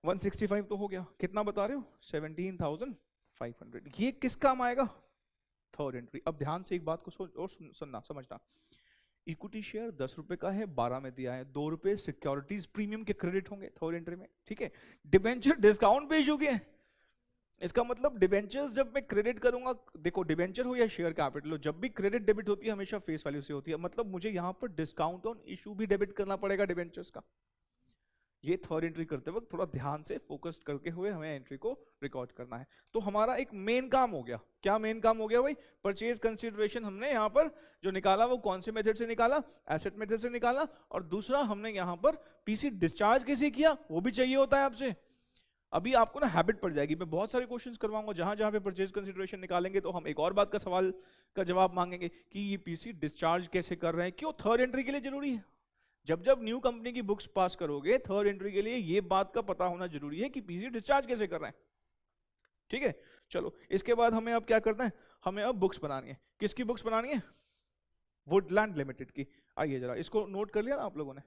165 तो हो गया। कितना बता रहे हो? 17,500। ये किस काम आएगा? Third entry. अब ध्यान से एक बात को सोच और सुनना, समझना। इक्विटी शेयर 10 रुपए का है, 12 में दिया है, 2 रुपए सिक्योरिटीज प्रीमियम के क्रेडिट होंगे थर्ड एंट्री में, ठीक है। डिबेंचर डिस्काउंट पे इशू किए, इसका मतलब डिबेंचर्स जब मैं क्रेडिट करूंगा, देखो डिबेंचर हो या शेयर कैपिटल हो, जब भी क्रेडिट डेबिट होती है हमेशा फेस वैल्यू से होती है, मतलब मुझे यहां पर डिस्काउंट ऑन इशू भी डेबिट करना पड़ेगा डिबेंचर्स का। ये थर्ड एंट्री करते वक्त थोड़ा ध्यान से फोकस्ड करके हुए हमें एंट्री को रिकॉर्ड करना है। तो हमारा एक मेन काम हो गया। क्या मेन काम हो गया भाई? परचेज कंसीडरेशन हमने यहाँ पर जो निकाला वो कौन से मेथड से निकाला? एसेट मेथड से निकाला। और दूसरा हमने यहाँ पर पीसी डिस्चार्ज कैसे किया वो भी चाहिए होता है आपसे। अभी आपको ना हैबिट पड़ जाएगी, मैं बहुत सारे क्वेश्चंस करवाऊंगा जहां जहां पे परचेज कंसीडरेशन निकालेंगे तो हम एक और बात का सवाल का जवाब मांगेंगे कि ये पीसी डिस्चार्ज कैसे कर रहे हैं। क्यों? थर्ड एंट्री के लिए जरूरी है। जब जब न्यू कंपनी की बुक्स पास करोगे थर्ड एंट्री के लिए ये बात का पता होना जरूरी है कि पीसी डिस्चार्ज कैसे कर रहे हैं, ठीक है। चलो इसके बाद हमें अब क्या करना है? हमें अब बुक्स बनानी है। किसकी बुक्स बनानी है? वुडलैंड लिमिटेड की। आइए जरा इसको नोट कर लिया ना आप लोगों ने?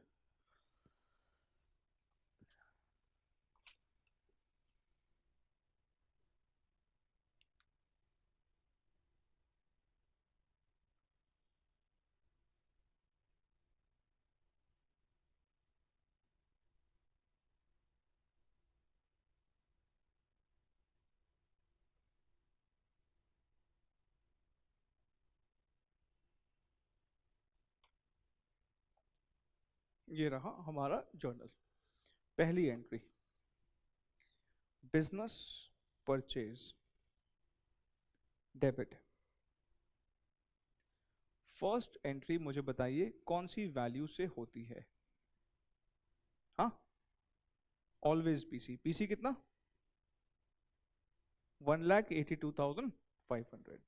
ये रहा हमारा जर्नल। पहली entry, business purchase debit. First entry मुझे बताइए कौन सी वैल्यू से होती है? हाँ, ऑलवेज पीसी। पीसी कितना? 1,82,500।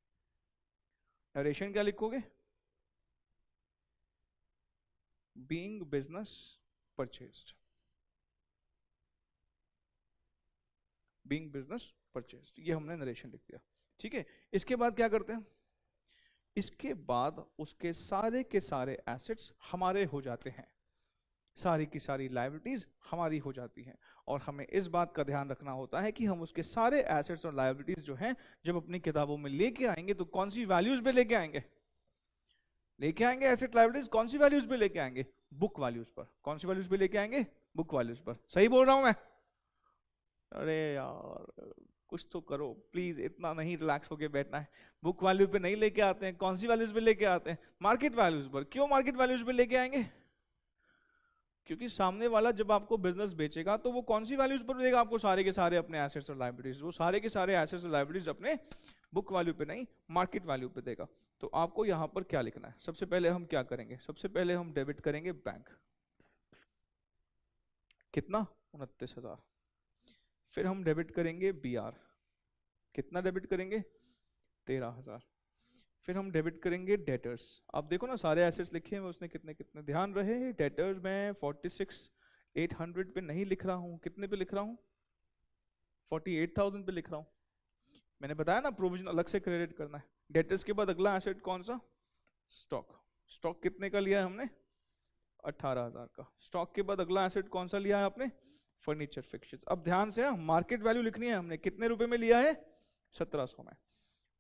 नरेशन क्या लिखोगे? Being business purchased. Being business purchased, ये हमने नरेशन लिख दिया, ठीक है। इसके बाद क्या करते हैं? इसके बाद उसके सारे के सारे एसेट्स हमारे हो जाते हैं, सारी की सारी लायबिलिटीज हमारी हो जाती हैं। और हमें इस बात का ध्यान रखना होता है कि हम उसके सारे एसेट्स और लायबिलिटीज जो हैं जब अपनी किताबों में लेके आएंगे तो कौन सी वैल्यूज पे लेके आएंगे? लेके आएंगे एसेट लायबिलिटीज कौन सी वैल्यूज पे लेके आएंगे? बुक वैल्यूज पर। कौन सी वैल्यूज पे लेके आएंगे? बुक वैल्यूज पर। सही बोल रहा हूं मैं? अरे यार कुछ तो करो प्लीज, इतना नहीं रिलैक्स होके बैठना है। बुक वैल्यू पे नहीं लेके आते हैं, कौन सी वैल्यूज पे लेके आते हैं? मार्केट वैल्यूज पर। क्यों मार्केट वैल्यूज पे लेके आएंगे? क्योंकि सामने वाला जब आपको बिजनेस बेचेगा तो वो कौन सी वैल्यूज पर देगा आपको? सारे के सारे अपने एसेट्स और लायबिलिटीज। वो सारे के सारे एसेट्स और लायबिलिटीज अपने बुक वैल्यू पे नहीं, मार्केट वैल्यू पे देगा। तो आपको यहां पर क्या लिखना है? सबसे पहले हम क्या करेंगे? सबसे पहले हम डेबिट करेंगे बैंक। कितना? 29,000। फिर हम डेबिट करेंगे बीआर। कितना डेबिट करेंगे? 13,000। फिर हम डेबिट करेंगे डेटर्स। आप देखो ना सारे एसेट्स लिखे हैं उसने कितने कितने, ध्यान रहे डेटर्स में 46,800 पे नहीं लिख रहा हूँ, कितने पे लिख रहा हूँ? 48,000 पे लिख रहा हूँ। मैंने बताया ना प्रोविजन अलग से क्रेडिट करना है। डेटर्स के बाद अगला एसेट कौन सा? स्टॉक। स्टॉक कितने का लिया है हमने? 18,000 का। स्टॉक के बाद अगला एसेट कौन सा लिया है आपने? Furniture fixtures. अब ध्यान से मार्केट वैल्यू लिखनी है हमने, कितने रुपए में लिया है? 1700 में।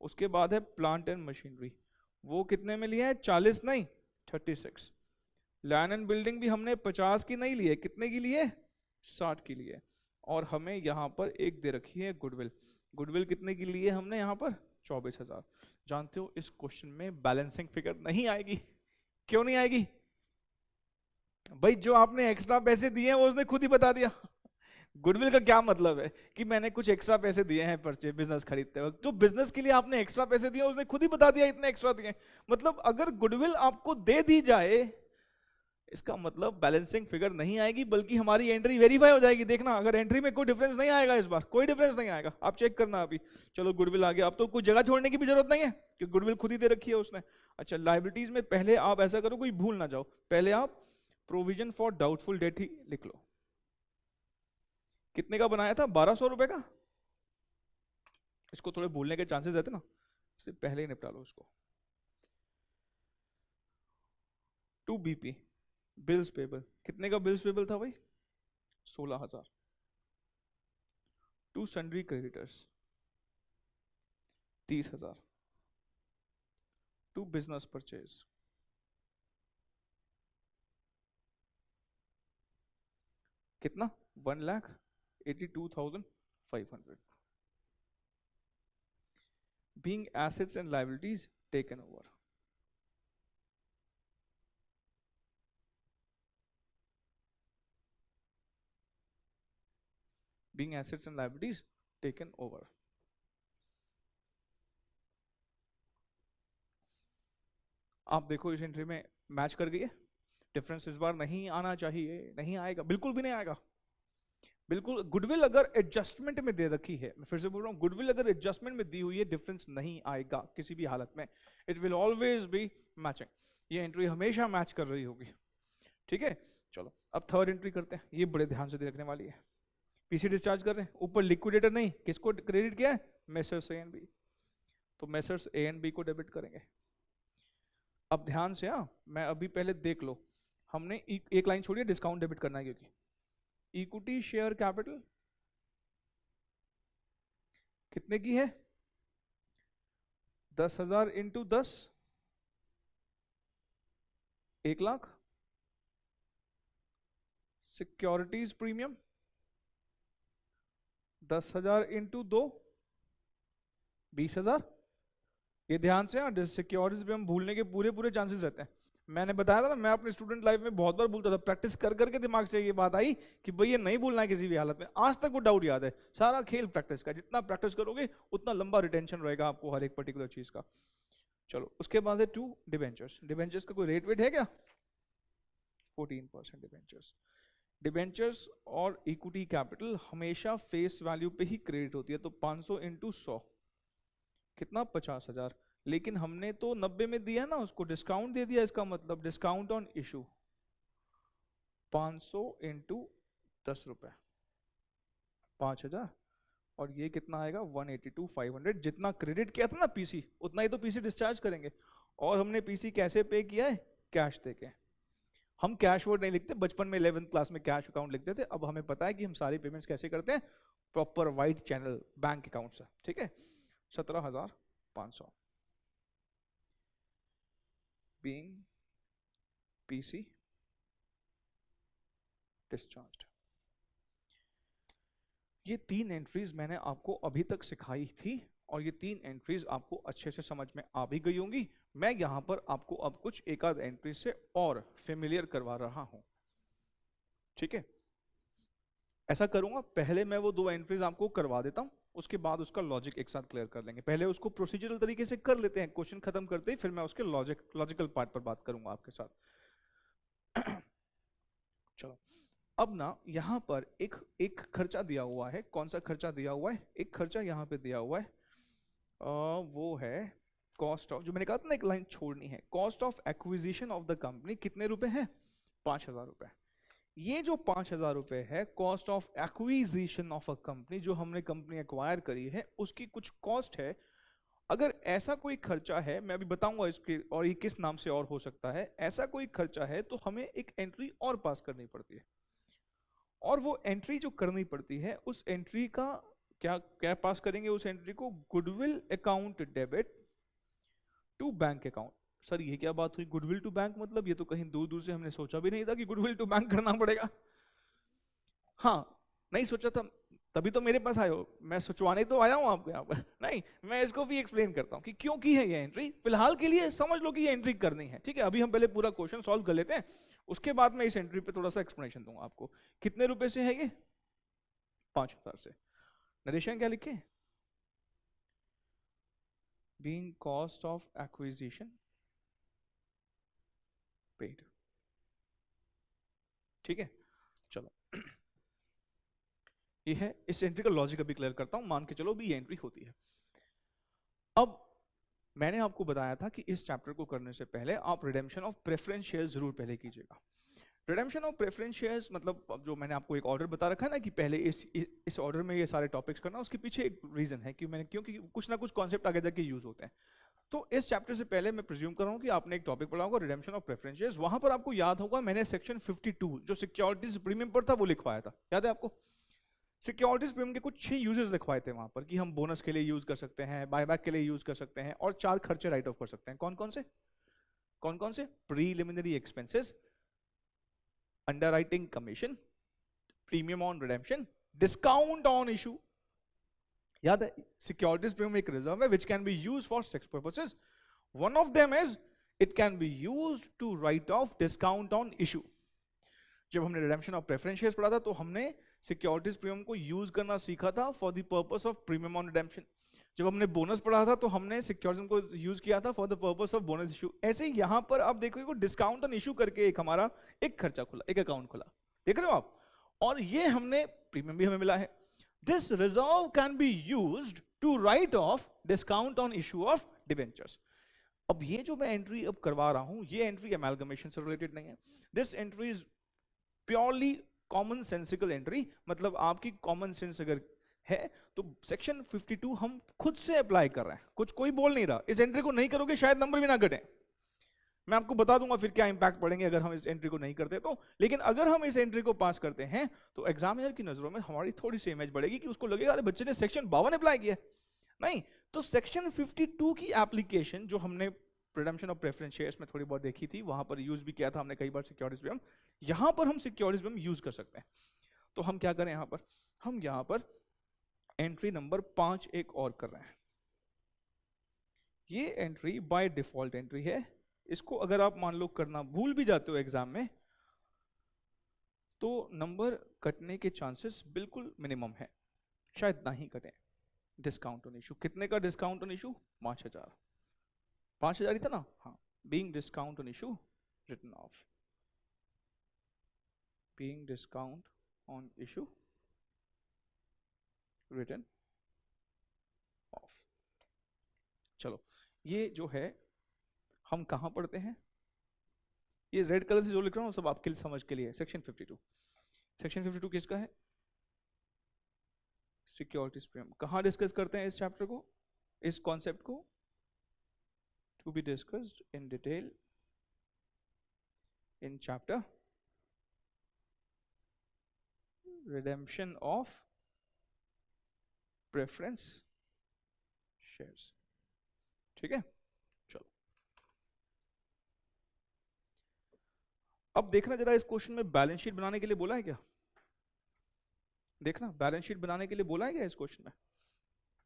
उसके बाद है प्लांट एंड मशीनरी, वो कितने में लिया है? 40 नहीं 36। लैंड एंड बिल्डिंग भी हमने 50 की नहीं ली है, कितने की ली है? 60 के लिए, और हमें यहाँ पर एक दे रखी है गुडविल। गुडविल कितने की लिए हमने यहाँ पर? 24,000। जानते हो इस क्वेश्चन में बैलेंसिंग फिगर नहीं आएगी। क्यों नहीं आएगी भाई? जो आपने एक्स्ट्रा पैसे दिए हैं वो उसने खुद ही बता दिया। गुडविल का क्या मतलब है कि मैंने कुछ एक्स्ट्रा पैसे दिए हैं परचेज बिजनेस खरीदते वक्त, जो बिजनेस के लिए आपने एक्स्ट्रा पैसे दिए उसने खुद ही बता दिया इतने एक्स्ट्रा दिए। मतलब अगर गुडविल आपको दे दी जाए, इसका मतलब बैलेंसिंग फिगर नहीं आएगी, बल्कि हमारी एंट्री वेरीफाई हो जाएगी। देखना, अगर एंट्री में कोई डिफरेंस नहीं आएगा, इस बार कोई डिफरेंस नहीं आएगा, आप चेक करना अभी। चलो गुडविल आ गया, अब तो कुछ जगह छोड़ने की भी जरूरत नहीं है क्योंकि गुडविल खुद ही दे रखी है उसने। अच्छा, लायबिलिटीज में पहले आप ऐसा करो, कोई भूल ना जाओ, पहले आप प्रोविजन फॉर डाउटफुल डेट ही लिख लो। कितने का बनाया था? 1200 रुपए का। इसको थोड़े भूलने के चांसेस रहते ना, इससे पहले ही निपटा लो उसको। 2 BP बिल्स पेबल, कितने का बिल्स पेबल था भाई? 16,000। 2 सन्ड्री क्रेडिटर्स 30,000। 2 बिजनेस परचेज कितना? 1,82,500। Being assets and liabilities taken over. Being assets and liabilities taken over. आप देखो इस एंट्री में मैच कर गई है। डिफरेंस इस बार नहीं आना चाहिए, नहीं आएगा, बिल्कुल भी नहीं आएगा। बिल्कुल, गुडविल अगर एडजस्टमेंट में दे रखी है, मैं फिर से बोल रहा हूं, गुडविल अगर एडजस्टमेंट में दी हुई है, डिफरेंस नहीं आएगा किसी भी हालत में। It will always be matching. ये एंट्री हमेशा मैच कर रही होगी। ठीक है, चलो अब थर्ड एंट्री करते हैं। ये बड़े ध्यान से देखने वाली है। पीसी डिस्चार्ज कर रहे हैं, ऊपर लिक्विडेटर नहीं, किसको क्रेडिट किया है? Messrs A and B. तो मेसर्स ए एंड बी को डेबिट करेंगे। अब ध्यान से, हाँ, मैं अभी पहले देख लो, हमने एक लाइन छोड़ी है, डिस्काउंट डेबिट करना है, क्योंकि इक्विटी शेयर कैपिटल कितने की है? 10,000 इंटू 10, 1,00,000। Securities premium 10,000 into 2, 20,000। ये ध्यान से, हाँ, सिक्योरिटीज भी हम भूलने के पूरे पूरे चांसेस रहते हैं। मैंने बताया था ना, मैं अपने स्टूडेंट लाइफ में बहुत बार भूलता था, प्रैक्टिस कर करके दिमाग से ये बात आई कि भाई ये नहीं भूलना है किसी भी हालत में। आज तक वो डाउट याद है। सारा खेल प्रैक्टिस का, जितना प्रैक्टिस करोगे उतना लंबा रिटेंशन रहेगा आपको हर एक पर्टिकुलर चीज का। चलो उसके बाद है 2 डिबेंचर्स। डिबेंचर्स का कोई रेट वेट है क्या? 14% डिबेंचर्स। डिबेंचर्स और इक्विटी कैपिटल हमेशा फेस वैल्यू पे ही क्रेडिट होती है, तो 500 इंटू 100 कितना? 50,000। लेकिन हमने तो 90 में दिया ना, उसको डिस्काउंट दे दिया, इसका मतलब डिस्काउंट ऑन इशू 500 इंटू 10 रुपए, 5,000। और ये कितना आएगा? 182,500। जितना क्रेडिट किया था ना पीसी, उतना ही तो पीसी डिस्चार्ज करेंगे। और हमने पीसी कैसे पे किया है? कैश देके। हम कैश वर्ड नहीं लिखते, बचपन में 11th क्लास में कैश अकाउंट लिखते थे। अब हमें पता है कि हम सारी पेमेंट्स कैसे करते हैं, proper white channel bank account से। ठीक है, 17,500 being PC discharged। ये 3 एंट्रीज मैंने आपको अभी तक सिखाई थी, और ये 3 एंट्रीज आपको अच्छे से समझ में आ भी गई होंगी। मैं यहां पर आपको अब कुछ एक आध एंट्री से और फेमिलियर करवा रहा हूं। ठीक है, ऐसा करूंगा, पहले मैं वो 2 एंट्रीज आपको करवा देता हूं, उसके बाद उसका लॉजिक एक साथ क्लियर कर लेंगे। पहले उसको प्रोसीजरल तरीके से कर लेते हैं, क्वेश्चन खत्म करते ही फिर मैं उसके लॉजिकल पार्ट पर बात करूंगा आपके साथ। चलो, अब ना यहाँ पर एक खर्चा दिया हुआ है। कौन सा खर्चा दिया हुआ है? एक खर्चा यहाँ पे दिया हुआ है, वो है कॉस्ट ऑफ, जो मैंने कहा था ना एक लाइन छोड़नी है, cost of acquisition of the company. कितने रुपए है? 5,000 रुपए। ये जो 5,000 रुपए है, cost of acquisition of a company, जो हमने कंपनी एक्वायर करी है उसकी कुछ कॉस्ट है। अगर ऐसा कोई खर्चा है, मैं अभी बताऊंगा इसके और ये किस नाम से और हो सकता है, ऐसा कोई खर्चा है तो हमें एक एंट्री और पास करनी पड़ती है। और वो एंट्री जो करनी पड़ती है, उस एंट्री का क्या क्या पास करेंगे? उस एंट्री को goodwill account debit to bank account. Sir ये क्या बात हुई, गुडविल टू बैंक मतलब? ये तो कहीं दूर दूर से हमने सोचा भी नहीं था कि गुडविल टू बैंक करना पड़ेगा। हाँ, नहीं सोचा था, तभी तो मेरे पास आए हो, मैं सोचवाने तो आया हूँ आपको यहाँ पर। नहीं, मैं इसको भी एक्सप्लेन करता हूँ कि क्यों की है ये एंट्री। फिलहाल के लिए समझ लो कि ये एंट्री करनी है, ठीक है। अभी हम पहले पूरा क्वेश्चन सॉल्व कर लेते हैं, उसके बाद मैं इस एंट्री पे थोड़ा सा एक्सप्लेनेशन दूंगा आपको। कितने रुपए से है ये? 5,000 से। नरेशन क्या लिखे? Being cost of acquisition paid, ठीक है। चलो ये है, इस एंट्री का लॉजिक अभी क्लियर करता हूं, मान के चलो भी ये एंट्री होती है। अब मैंने आपको बताया था कि इस चैप्टर को करने से पहले आप रिडेम्पशन ऑफ प्रेफरेंस शेयर्स जरूर पहले कीजिएगा। रिडेम्पशन ऑफ प्रेफरेंस शेयर्स मतलब अब जो मैंने आपको एक ऑर्डर बता रखा है ना कि पहले इस ऑर्डर में ये सारे टॉपिक्स करना, उसके पीछे एक रीजन है कि मैंने, क्योंकि कुछ ना कुछ कॉन्सेप्ट आगे जाके यूज होते हैं। तो इस चैप्टर से पहले मैं प्रिज्यूम कर रहा हूं कि आपने एक टॉपिक पढ़ा होगा रिडेम्पशन ऑफ प्रेफरेंस शेयर्स। वहां पर आपको याद होगा मैंने सेक्शन 52 जो सिक्योरिटीज प्रीमियम पर था वो लिखवाया था, याद है आपको? सिक्योरिटीज प्रीमियम के कुछ 6 यूजेस लिखवाए थे वहां पर कि हम बोनस के लिए यूज कर सकते हैं, बायबैक के लिए यूज कर सकते हैं, और 4 खर्चे राइट ऑफ कर सकते हैं। कौन कौन से? कौन कौन से? Preliminary expenses, underwriting commission, premium on redemption, discount on issue. याद है, सिक्योरिटीज प्रीमियम एक रिजर्व है which can be used for 6 purposes. One of them is it can be used to write off discount on issue. जब हमने redemption of preference shares पढ़ा था तो हमने सिक्योरिटीज प्रीमियम को यूज करना सीखा था for the purpose of premium on redemption. जब हमने बोनस पढ़ा था तो हमने सिक्योरिटीज को यूज किया था for the purpose of bonus issue. ऐसे ही यहां पर आप देखोगे डिस्काउंट ऑन इशू करके एक हमारा एक खर्चा खुला, एक अकाउंट खुला, देख रहे हो आप? और ये हमने प्रीमियम भी हमें मिला है। This reserve can be used to write off discount on issue of debentures. अब ये जो मैं एंट्री अब करवा रहा हूं, ये एंट्री एमैल्गमेशन से रिलेटेड नहीं है। This entry is purely common sensical entry, मतलब आपकी कॉमन सेंस अगर है तो सेक्शन 52 हम खुद से अप्लाई कर रहे हैं, कुछ कोई बोल नहीं रहा। इस एंट्री को नहीं करोगे शायद नंबर भी ना घटे, मैं आपको बता दूंगा फिर क्या इंपैक्ट पड़ेंगे अगर हम इस एंट्री को नहीं करते तो। लेकिन अगर हम इस एंट्री को पास करते हैं तो एग्जामिनर की नजरों में हमारी थोड़ी सी इमेज बढ़ेगी कि उसको लगेगा अरे बच्चे ने सेक्शन 52 अप्लाई किया। नहीं, तो सेक्शन 52 की एप्लीकेशन जो हमने रिडेम्पशन ऑफ प्रेफरेंस शेयर्स में थोड़ी बहुत देखी थी, वहां पर यूज भी किया था हमने कई बार सिक्योरिटीज प्रीमियम, यहां पर हम सिक्योरिटीज प्रीमियम यूज कर सकते हैं। तो हम क्या करें यहां पर, हम यहां पर एंट्री नंबर 5 एक और कर रहे हैं। ये एंट्री बाय डिफॉल्ट एंट्री है, इसको अगर आप मान लो करना भूल भी जाते हो एग्जाम में तो नंबर कटने के चांसेस बिल्कुल मिनिमम है, शायद ना ही कटे। डिस्काउंट ऑन इशू, कितने का डिस्काउंट ऑन इशू? 5,000। 5,000 ही था ना? हाँ। Being discount on issue written off, being discount on issue written off. चलो ये जो है हम कहां पढ़ते हैं, ये रेड कलर से जो लिख रहा हूं सब आपके लिए समझ के लिए। सेक्शन 52, सेक्शन 52 किसका है? Securities premium. कहां डिस्कस करते हैं इस चैप्टर को, इस कॉन्सेप्ट को? To be discussed in detail in chapter redemption of preference shares, ठीक है। चलो अब देखना जरा, इस क्वेश्चन में बैलेंस शीट बनाने के लिए बोला है क्या? देखना, बैलेंस शीट बनाने के लिए बोला है क्या इस क्वेश्चन में?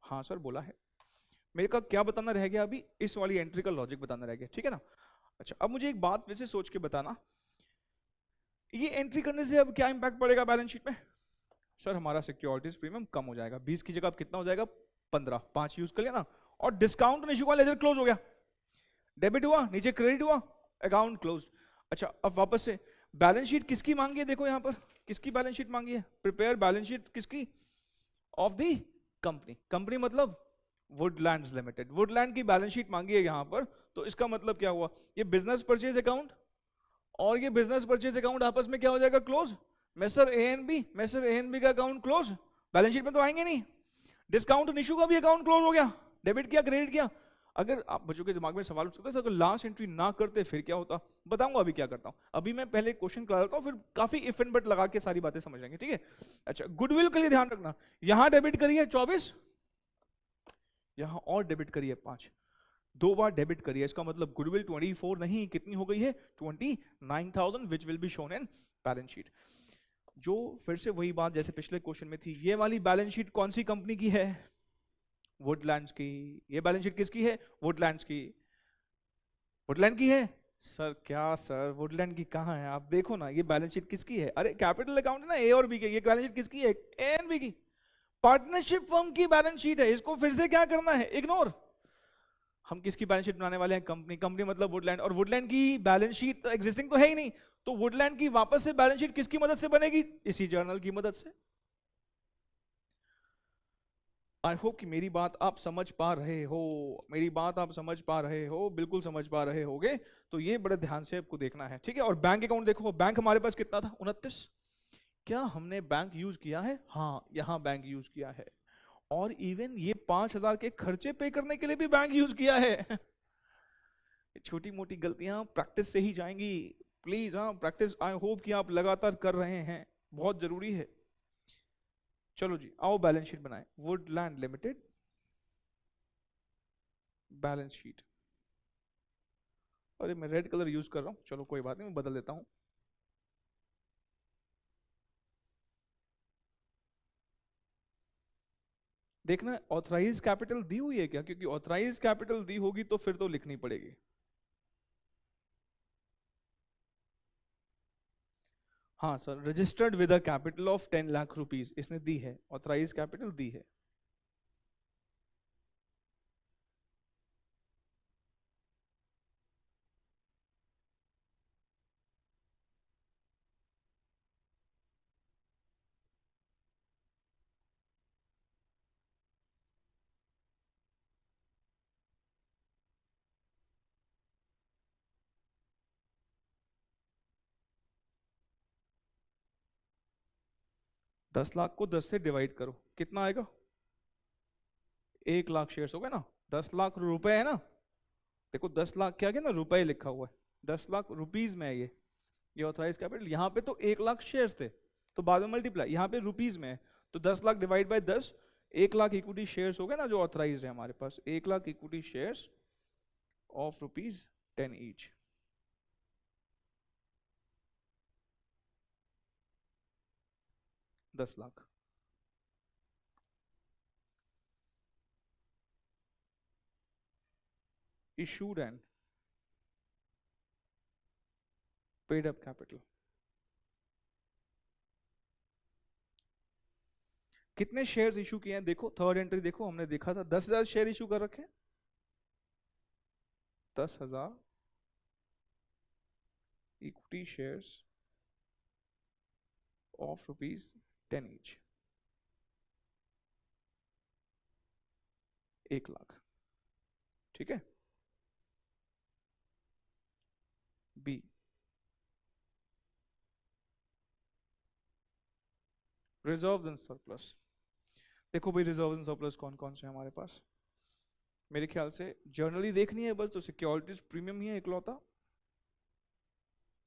हाँ सर बोला है। मेरे का क्या बताना रह गया अभी? इस वाली एंट्री का लॉजिक बताना रह गया, ठीक है ना। अच्छा अब मुझे एक बात वैसे सोच के बताना, ये एंट्री करने से अब क्या इंपैक्ट पड़ेगा बैलेंस शीट में? सर हमारा सिक्योरिटीज प्रीमियम कम हो जाएगा, 20 की जगह अब कितना हो जाएगा? 15, 5 यूज कर लिया ना। और डिस्काउंट ऑन इशू का लेजर क्लोज हो गया, डेबिट हुआ, नीचे क्रेडिट हुआ, अकाउंट क्लोज। अच्छा अब वापस से बैलेंस शीट किसकी मांगी है? देखो यहां पर किसकी बैलेंस शीट मांगी है? प्रिपेयर बैलेंस शीट किसकी? Of the company. कंपनी मतलब वुडलैंड्स लिमिटेड, वुडलैंड की बैलेंस शीट मांगी है यहां पर। तो इसका मतलब क्या हुआ, ये बिजनेस परचेज अकाउंट और ये बिजनेस परचेज अकाउंट आपस में क्या हो जाएगा? Close. Messrs A and B, messrs A and B का अकाउंट क्लोज, बैलेंस शीट में तो आएंगे नहीं। डिस्काउंट ऑन इशू का भी अकाउंट क्लोज हो गया, डेबिट किया, क्रेडिट किया। अगर आप बच्चों के दिमाग में सवाल उठ सकता है अगर लास्ट एंट्री ना करते फिर क्या होता, बताऊंगा अभी क्या करता हूं। अभी मैं पहले क्वेश्चन क्लियर करता हूं, फिर काफी इफ एंड बट लगा के सारी बातें समझ लेंगे, ठीक है। अच्छा गुडविल के लिए ध्यान रखना, यहां डेबिट करिए 24, यहां और डेबिट करिए 5, 2 बार डेबिट करिए। इसका मतलब गुडविल 24 नहीं, कितनी हो गई है? 29,000 which will be shown in balance sheet. जो फिर से वही बात जैसे पिछले क्वेश्चन में थी, ये वाली बैलेंस शीट कौन सी कंपनी की है? वुडलैंड्स की। ये बैलेंस शीट किसकी है? वुडलैंड्स की। वुडलैंड की है। सर क्या सर, वुडलैंड की कहाँ है? आप देखो ना, ये बैलेंस शीट किसकी है? अरे कैपिटल अकाउंट है ना, ए और बी के, ये बैलेंस शीट किसकी है? ए एंड बी की। पार्टनरशिप फर्म की बैलेंस शीट है, इसको फिर से क्या करना है? इग्नोर। हम किसकी बैलेंस शीट बनाने वाले हैं? कंपनी। कंपनी मतलब वुडलैंड, और वुडलैंड की बैलेंस शीट एग्जिस्टिंग तो है ही नहीं, तो वुडलैंड की वापस से बैलेंस शीट किसकी मदद से बनेगी? इसी जर्नल की मदद से। आई होप कि मेरी बात आप समझ पा रहे हो, मेरी बात आप समझ पा रहे हो, बिल्कुल समझ पा रहे होगे। तो ये बड़े ध्यान से आपको देखना है, ठीक है। और बैंक अकाउंट देखो, बैंक हमारे पास कितना था? 29। क्या हमने बैंक यूज किया है? हाँ, यहाँ बैंक यूज किया है। और इवन ये 5,000 के खर्चे पे करने के लिए भी बैंक यूज किया है। छोटी मोटी गलतियां प्रैक्टिस से ही जाएंगी। प्लीज, हाँ प्रैक्टिस, आई होप कि आप लगातार कर रहे हैं, बहुत जरूरी है। चलो जी, आओ बैलेंस शीट बनाएं। Woodland limited balance sheet. अरे मैं रेड कलर यूज कर रहा हूँ, चलो कोई बात नहीं, मैं बदल देता हूँ। देखना ऑथराइज कैपिटल दी हुई है क्या, क्योंकि ऑथराइज कैपिटल दी होगी तो फिर तो लिखनी पड़ेगी। हाँ sir, registered with a capital of 10 lakh rupees इसने दी है, ऑथराइज कैपिटल दी है। दस लाख को 10 से डिवाइड करो, कितना आएगा? 1 लाख शेयर्स हो गए ना। 10 लाख रुपए है ना। देखो 10 लाख क्या क्या ना, रुपए लिखा हुआ है, 10 लाख रुपीज में है ये ऑथराइज कैपिटल। यहाँ पे तो 1 लाख शेयर्स थे, तो बाद में मल्टीप्लाई, यहाँ पे रुपीज में है, तो 10 lakh divide by 10, 1 lakh equity shares हो गए ना जो ऑथराइज है हमारे पास, 1 lakh equity shares of rupees 10 each. 10 lakh. Issued and paid up capital. कितने शेयर्स इशू किए हैं देखो, थर्ड एंट्री देखो, हमने देखा था 10,000 शेयर इशू कर रखे हैं। 10,000 equity shares of rupees 10 each. 1 lakh, ठीक है। B, reserves and surplus. देखो भाई, रिजर्व एंड सरप्लस कौन कौन से हैं हमारे पास? मेरे ख्याल से जर्नली देखनी है बस, तो सिक्योरिटीज प्रीमियम ही है इकलौता।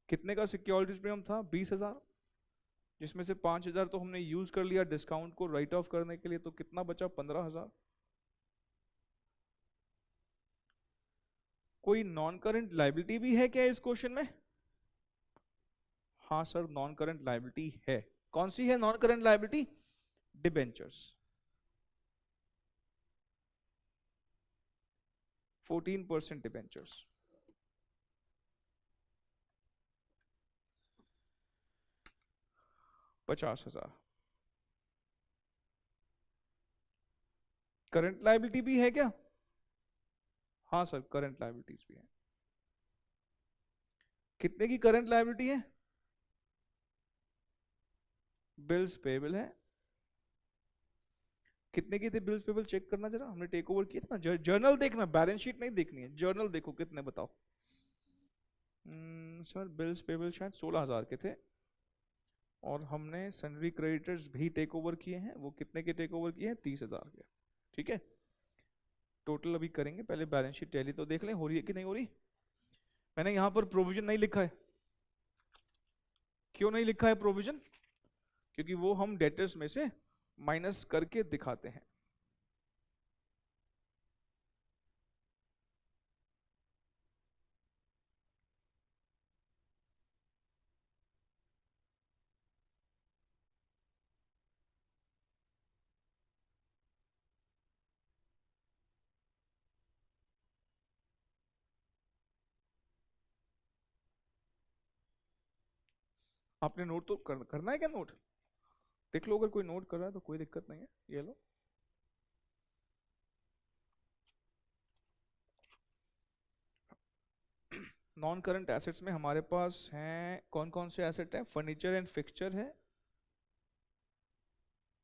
कितने का सिक्योरिटीज प्रीमियम था? 20,000, जिसमें से 5,000 तो हमने यूज कर लिया डिस्काउंट को राइट ऑफ करने के लिए, तो कितना बचा? 15,000। कोई नॉन करंट लाइबिलिटी भी है क्या इस क्वेश्चन में? हाँ सर, नॉन करंट लाइबिलिटी है। कौन सी है non current liability? Debentures. 14% debentures. 50,000। Current liability भी है क्या? हाँ सर, करंट लाइबिलिटीज भी है। कितने की करंट लाइबिलिटी है? बिल्स पेबल है। कितने की थे बिल्स पेबल? चेक करना जरा, हमने टेक ओवर किया था ना। जर्नल देखना, बैलेंस शीट नहीं देखनी है, जर्नल देखो कितने बताओ। सर बिल्स पेबल शायद 16,000 के थे, और हमने सन्ड्री क्रेडिटर्स भी टेक ओवर किए हैं, वो कितने के टेक ओवर किए हैं? 30,000 के, ठीक है। टोटल अभी करेंगे, पहले बैलेंस शीट टैली तो देख लें हो रही है कि नहीं हो रही। मैंने यहाँ पर प्रोविजन नहीं लिखा है। क्यों नहीं लिखा है प्रोविजन? क्योंकि वो हम डेटर्स में से माइनस करके दिखाते हैं। आपने नोट तो करना है क्या? नोट देख लो, अगर कोई नोट कर रहा है तो कोई दिक्कत नहीं है, ये लो। नॉन करंट एसेट्स में हमारे पास हैं कौन कौन से एसेट हैं? फर्नीचर एंड फिक्सचर है,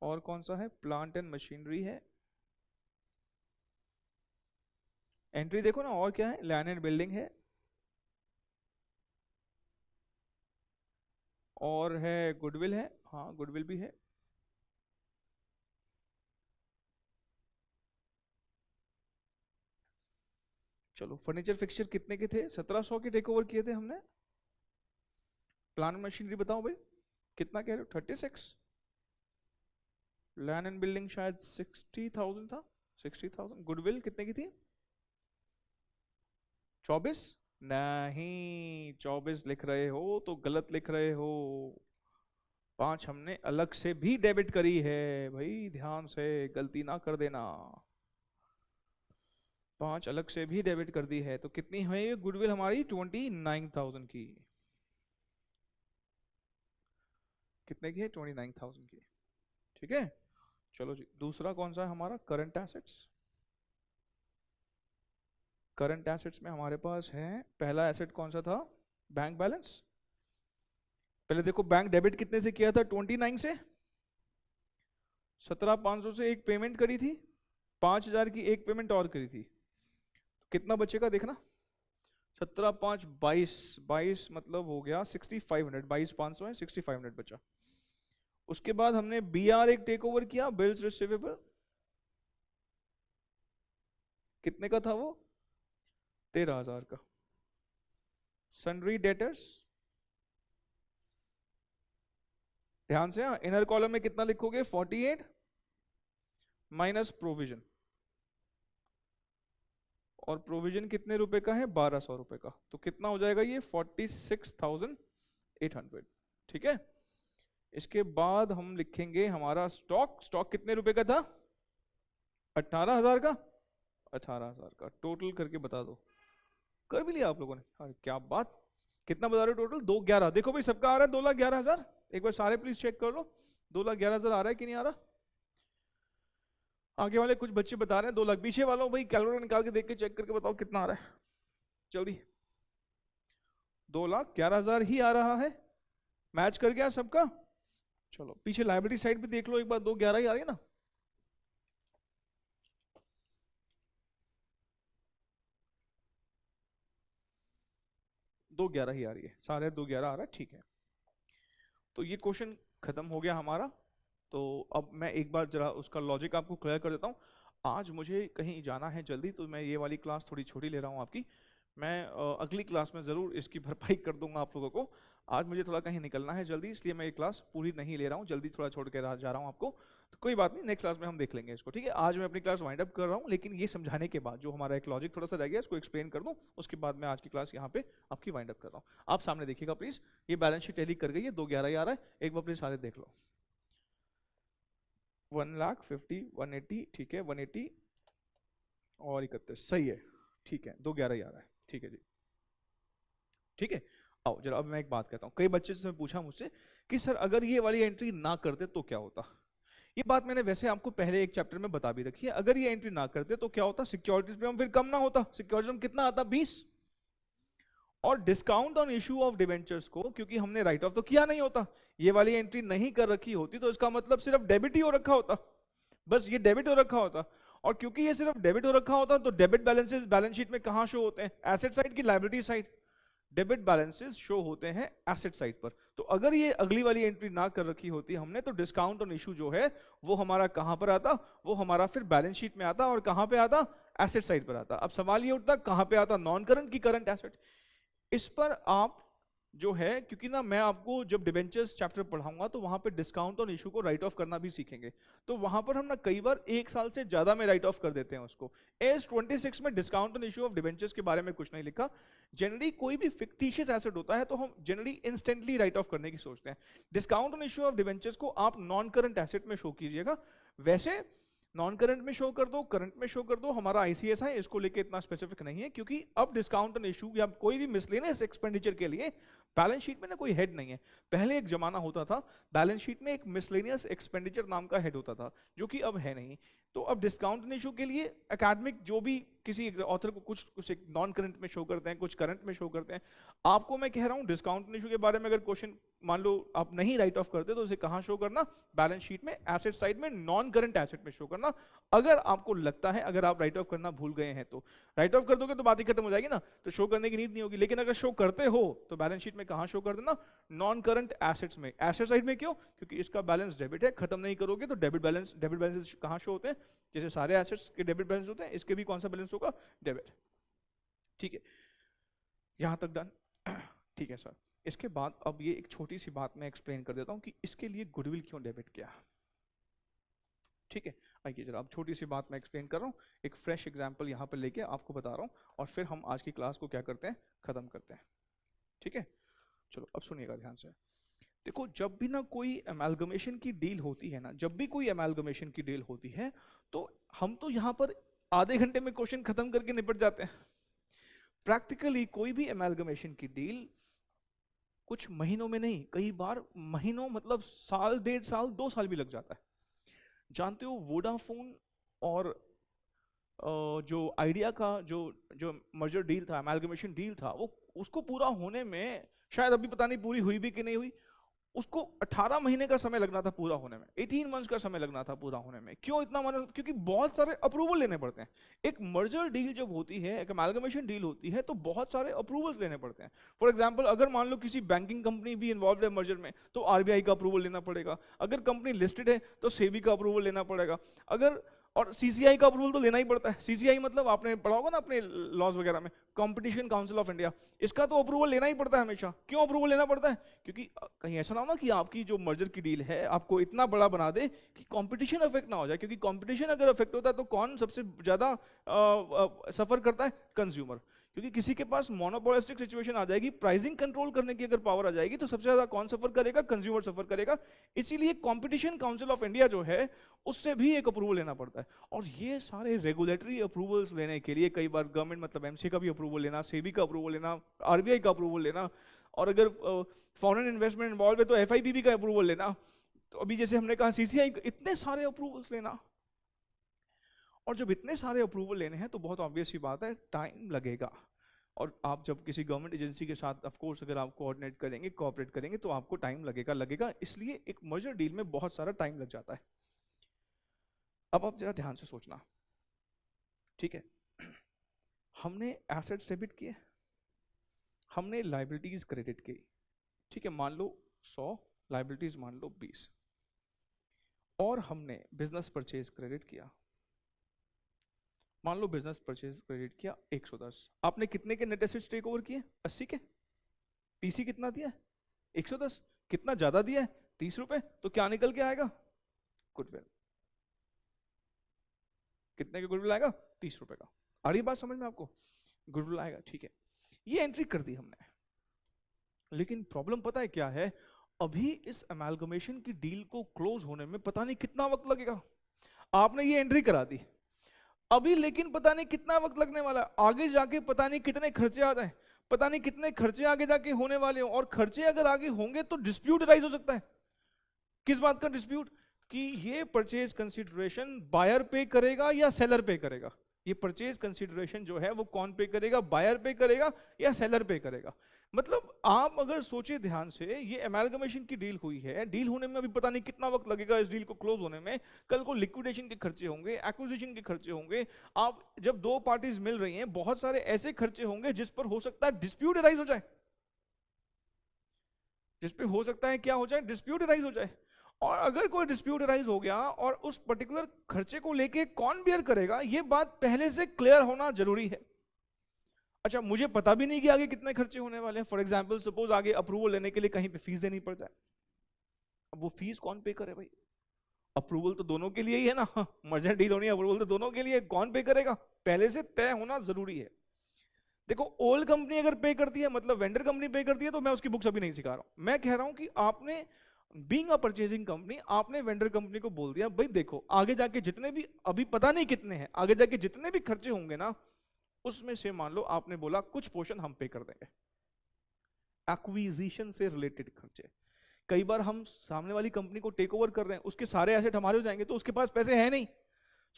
और कौन सा है? प्लांट एंड मशीनरी है। एंट्री देखो ना, और क्या है? लैंड एंड बिल्डिंग है, और है गुडविल है, हाँ गुडविल भी है। चलो फर्नीचर फिक्सचर कितने के थे? 1700 के टेक ओवर किए थे हमने। प्लांट मशीनरी बताओ भाई, कितना कह रहे हो? 36। लैंड एंड बिल्डिंग शायद 60,000 था, 60,000। गुडविल कितने की थी? 24? नहीं, 24 लिख रहे हो तो गलत लिख रहे हो। 5 हमने अलग से भी डेबिट करी है भाई, ध्यान से गलती ना कर देना। 5 अलग से भी डेबिट कर दी है, तो कितनी है ये गुडविल हमारी? 29,000 की। कितने की है? 29,000 की। ठीक है, चलो जी। दूसरा कौन सा है हमारा? Current assets. करंट एसेट्स में हमारे पास है, पहला एसेट कौन सा था? Bank balance. पहले देखो, बैंक डेबिट कितने से किया था? 29 से। 17,500 से एक पेमेंट करी थी, 5,000 की एक पेमेंट और करी थी, तो कितना बचेगा देखना। 17 5 22, 22 मतलब हो गया 6500, 22,500 है, 6500 बचा। उसके बाद हमने BR एक टेक ओवर किया, बिल्स रिसीवेबल। कितने का था वो? 13,000 का। सन्ड्री डेटर्स, ध्यान से, हाँ इनर कॉलम में कितना लिखोगे? 48 माइनस प्रोविजन, और प्रोविजन कितने रुपए का है? 1,200 रुपए का। तो कितना हो जाएगा ये? 46,800। ठीक है, इसके बाद हम लिखेंगे हमारा स्टॉक। स्टॉक कितने रुपए का था? 18,000 का। 18,000 का टोटल करके बता दो। कर भी लिया आप लोगों ने? अरे क्या बात! कितना बता रहे हो टोटल? 2,11,000। देखो भाई, सबका आ रहा है 2,11,000। एक बार सारे प्लीज चेक कर लो, 2,11,000 आ रहा है कि नहीं आ रहा? आगे वाले कुछ बच्चे बता रहे हैं 2 लाख। पीछे वालों भाई कैलकुलेटर निकाल के देख के चेक करके बताओ कितना आ रहा है जल्दी। 2,11,000 ही आ रहा है। मैच कर गया सबका? चलो पीछे लाइब्रेरी साइड पे देख लो एक बार, 2,11 ही आ रही है ना? दो ग्यारह ही आ रही है, सारे 2,11 आ रहा है, ठीक है। तो ये क्वेश्चन खत्म हो गया हमारा। तो अब मैं एक बार जरा उसका लॉजिक आपको क्लियर कर देता हूँ। आज मुझे कहीं जाना है जल्दी, तो मैं ये वाली क्लास थोड़ी छोटी ले रहा हूँ आपकी। मैं अगली क्लास में ज़रूर इसकी भरपाई कर दूंगा आप लोगों को। आज मुझे थोड़ा कहीं निकलना है जल्दी, इसलिए मैं ये क्लास पूरी नहीं ले रहा हूँ, जल्दी थोड़ा छोड़ के जा रहा हूँ आपको। तो कोई बात नहीं, नेक्स्ट क्लास में हम देख लेंगे इसको, ठीक है। आज मैं अपनी क्लास वाइंड अप कर रहा हूँ, लेकिन ये समझाने के बाद जो हमारा एक लॉजिक थोड़ा सा रह गया, इसको एक्सप्लेन कर दूँ, उसके बाद मैं आज की क्लास यहाँ पे आपकी वाइंड अप कर रहा हूँ। आप सामने देखिएगा प्लीज, ये बैलेंस शीट टैली कर गई है, 2,11 ही आ रहा है, एक बार प्लीज सारे देख लो। 1,50,000, 180, ठीक है, 180 और 31, सही है, ठीक है, 2,11 ही आ रहा है, ठीक है जी, ठीक है। आओ जरा, अब मैं एक बात कहता हूँ। कई बच्चे से पूछा मुझसे कि सर अगर ये वाली एंट्री ना करते तो क्या होता। ये बात मैंने वैसे आपको पहले एक चैप्टर में बता भी रखी है। अगर ये एंट्री ना करते तो क्या होता? सिक्योरिटीज पे हम फिर कम ना होता, सिक्योरिटीज में कितना आता? 20। और discount on issue of debentures को क्योंकि हमने राइट ऑफ तो किया नहीं होता, ये वाली एंट्री नहीं कर रखी होती, तो इसका मतलब सिर्फ डेबिट ही हो रखा होता, बस ये डेबिट हो रखा होता। और क्योंकि ये सिर्फ डेबिट हो रखा होता, तो डेबिट बैलेंसेस बैलेंस शीट में कहां शो होते हैं? एसेट साइड की liability side? Debit balances show होते हैं एसेट साइड पर। तो अगर ये अगली वाली एंट्री ना कर रखी होती हमने, तो डिस्काउंट ऑन इशू जो है वो हमारा कहां पर आता? वो हमारा फिर बैलेंस शीट में आता, और कहां पे आता? एसेट साइड पर आता। अब सवाल ये उठता कहां पे आता? नॉन करंट की करंट एसेट। इस पर आप जो है, क्योंकि ना मैं आपको जब डिबेंचर्स चैप्टर पढ़ाऊंगा तो वहां पे डिस्काउंट ऑन इशू को राइट ऑफ करना भी सीखेंगे, तो वहां पर हम ना कई बार 1 साल से ज्यादा में राइट ऑफ कर देते हैं उसको। एज 26 में discount on issue of debentures के बारे में कुछ नहीं लिखा। जनरली कोई भी फिक्टिशियस एसेट होता है तो हम जनरली इंस्टेंटली राइट ऑफ करने की सोचते हैं। Discount on issue of debentures को आप नॉन करंट एसेट में शो कीजिएगा। वैसे नॉन करंट में शो कर दो, करंट में शो कर दो, हमारा ICS है, इसको लेके इतना स्पेसिफिक नहीं है, क्योंकि अब डिस्काउंट ऑन इशू या कोई भी मिसलेनियस एक्सपेंडिचर के लिए बैलेंस शीट में ना कोई हेड नहीं है। पहले एक जमाना होता था बैलेंस शीट में एक मिसलेनियस एक्सपेंडिचर नाम का हेड होता था, जो कि अब है नहीं। तो अब डिस्काउंट इशू के लिए एकेडमिक जो भी किसी ऑथर को कुछ एक नॉन करंट में शो करते हैं, कुछ करंट में शो करते हैं। आपको मैं कह रहा हूँ डिस्काउंट इशू के बारे में अगर क्वेश्चन मान लो आप नहीं राइट ऑफ करते तो उसे कहाँ शो करना, बैलेंस शीट में एसेट साइड में नॉन करंट एसेट में शो करना। अगर आपको लगता है अगर आप राइट ऑफ करना भूल गए हैं तो राइट ऑफ कर दोगे तो बात ही खत्म हो जाएगी ना, तो शो करने की नीड नहीं होगी। लेकिन अगर शो करते हो तो बैलेंस शीट में कहाँ शो कर देना, नॉन करंट एसेट्स में। एसेट साइड में क्यों, क्योंकि इसका बैलेंस डेबिट है, खत्म नहीं करोगे तो डेबिट बैलेंस कहाँ शो होते हैं, जैसे सारे एसेट्स के डेबिट बैलेंस होते हैं, इसके भी कौन सा बैलेंस होगा, डेबिट। ठीक है, यहां तक डन। ठीक है सर, इसके बाद अब ये एक छोटी सी बात मैं एक्सप्लेन कर देता हूं कि इसके लिए गुडविल क्यों डेबिट किया। ठीक है, आइए जरा अब छोटी सी बात मैं एक्सप्लेन कर रहा हूँ, एक फ्रेश एग्जांपल यहाँ पर लेके आपको बता रहा हूँ, और फिर हम आज की क्लास को क्या करते हैं, खत्म करते हैं। ठीक है, चलो अब सुनिएगा ध्यान से। देखो, जब भी ना कोई अमेलगमेशन की डील होती है ना, जब भी कोई अमेलगमेशन की डील होती है तो हम तो यहाँ पर आधे घंटे में क्वेश्चन खत्म करके निपट जाते हैं। प्रैक्टिकली कोई भी अमेलगमेशन की डील कुछ महीनों में नहीं, कई बार महीनों मतलब साल, 1.5 साल, 2 साल भी लग जाता है। जानते हो वोडाफोन और जो आइडिया का जो जो मर्जर डील था, अमेलगमेशन डील था, वो उसको पूरा होने में शायद अभी पता नहीं पूरी हुई भी कि नहीं हुई, उसको 18 महीने का समय लगना था पूरा होने में, 18 मंथ्स का समय लगना था पूरा होने में। क्यों इतना माना, क्योंकि बहुत सारे अप्रूवल लेने पड़ते हैं। एक मर्जर डील जब होती है, एक अमेलगमेशन डील होती है, तो बहुत सारे अप्रूवल्स लेने पड़ते हैं। फॉर एग्जांपल, अगर मान लो किसी बैंकिंग कंपनी भी इन्वॉल्व है मर्जर में, तो आरबीआई का अप्रूवल लेना पड़ेगा। अगर कंपनी लिस्टेड है तो सेबी का अप्रूवल लेना पड़ेगा। अगर और सीसीआई का अप्रूवल तो लेना ही पड़ता है। सीसीआई मतलब आपने पढ़ा होगा ना अपने लॉज वगैरह में, कंपटीशन काउंसिल ऑफ इंडिया, इसका तो अप्रूवल लेना ही पड़ता है हमेशा। क्यों अप्रूवल लेना पड़ता है, क्योंकि कहीं ऐसा ना हो ना कि आपकी जो मर्जर की डील है आपको इतना बड़ा बना दे कि कंपटीशन अफेक्ट ना हो जाए। क्योंकि कंपटीशन अगर अफेक्ट होता है तो कौन सबसे ज्यादा सफर करता है, कंज्यूमर। क्योंकि किसी के पास मोनोपोलिस्टिक सिचुएशन आ जाएगी, प्राइसिंग कंट्रोल करने की अगर पावर आ जाएगी, तो सबसे ज्यादा कौन सफर करेगा, कंज्यूमर सफर करेगा। इसीलिए कंपटीशन काउंसिल ऑफ इंडिया जो है उससे भी एक अप्रूवल लेना पड़ता है। और ये सारे रेगुलेटरी अप्रूवल्स लेने के लिए कई बार गवर्नमेंट मतलब एमसी का भी अप्रूवल लेना, सेबी का अप्रूवल लेना, आरबीआई का अप्रूवल लेना, और अगर फॉरेन इन्वेस्टमेंट इन्वॉल्व है तो एफआईपीबी का अप्रूवल लेना। तो अभी जैसे हमने कहा सीसीआई, इतने सारे अप्रूवल्स लेना। और जब इतने सारे अप्रूवल लेने हैं तो बहुत ऑब्वियस सी बात है टाइम लगेगा। और आप जब किसी गवर्नमेंट एजेंसी के साथ ऑफ कोर्स अगर आप कोऑर्डिनेट करेंगे, कोऑपरेट करेंगे, तो आपको टाइम लगेगा। इसलिए एक मर्जर डील में बहुत सारा टाइम लग जाता है। अब आप जरा ध्यान से सोचना, ठीक है, हमने एसेट्स डेबिट किए, हमने लायबिलिटीज क्रेडिट की। ठीक है, मान लो 100, लायबिलिटीज मान लो 20, और हमने बिजनेस परचेज क्रेडिट किया। मान लो बिजनेस परचेज क्रेडिट किया 110। आपने कितने के नेट एसेट्स टेक ओवर किए, 80 के। पीसी कितना दिया, 110। कितना ज्यादा दिया है, 30 रुपए। तो क्या निकल के आएगा, गुडविल। कितने का गुडविल आएगा, 30 रुपए का। आ रही बात समझ में आपको, गुडविल आएगा। ठीक है, ये एंट्री कर दी हमने। लेकिन प्रॉब्लम पता है क्या है, अभी इस अमेलगमेशन की डील को क्लोज होने में पता नहीं कितना वक्त लगेगा। आपने ये एंट्री करा दी अभी, लेकिन पता नहीं कितना वक्त लगने वाला है। आगे जाके पता नहीं कितने खर्चे आ जाए, पता नहीं कितने खर्चे आगे जाके होने वाले हो। और खर्चे अगर आगे होंगे तो डिस्प्यूट राइज हो सकता है। किस बात का डिस्प्यूट, कि ये परचेज कंसीडरेशन बायर पे करेगा या सेलर पे करेगा। ये परचेज कंसीडरेशन जो है वो कौन पे करेगा, बायर पे करेगा या सेलर पे करेगा। मतलब आप अगर सोचे ध्यान से, ये अमेलगमेशन की डील हुई है, डील होने में अभी पता नहीं कितना वक्त लगेगा इस डील को क्लोज होने में। कल को लिक्विडेशन के खर्चे होंगे, एक्विजिशन के खर्चे होंगे। आप जब दो पार्टीज मिल रही हैं, बहुत सारे ऐसे खर्चे होंगे जिस पर हो सकता है डिस्प्यूट राइज हो जाए, जिस पे हो सकता है क्या हो जाए, डिस्प्यूट राइज हो जाए। और अगर कोई डिस्प्यूट राइज हो गया और उस पर्टिकुलर खर्चे को लेके कौन बियर करेगा, ये बात पहले से क्लियर होना जरूरी है। अच्छा, मुझे पता भी नहीं कि आगे कितने खर्चे होने वाले हैं। फॉर एग्जांपल सपोज आगे अप्रूवल लेने के लिए कहीं पे फीस देनी पड़ जाए, अब वो फीस कौन पे करे भाई। अप्रूवल तो दोनों के लिए ही है ना, मर्जर डील होनी है, अप्रूवल तो दोनों के लिए, कौन पे करेगा पहले से तय होना जरूरी है। देखो, ओल्ड कंपनी अगर पे करती है, मतलब वेंडर कंपनी पे करती है, तो मैं उसकी बुक्स अभी नहीं सिखा रहा हूं। मैं कह रहा हूं कि आपने बीइंग अ परचेजिंग कंपनी, आपने वेंडर कंपनी को बोल दिया भाई देखो आगे जाके जितने भी, अभी पता नहीं कितने हैं, आगे जाके जितने भी खर्चे होंगे ना, उसमें से मान लो आपने बोला कुछ पोर्शन हम पे कर देंगे। एक्विजिशन से रिलेटेड खर्चे। कई बार हम सामने वाली कंपनी को टेक ओवर कर रहे हैं, उसके सारे एसेट हमारे हो जाएंगे, तो उसके पास पैसे हैं नहीं।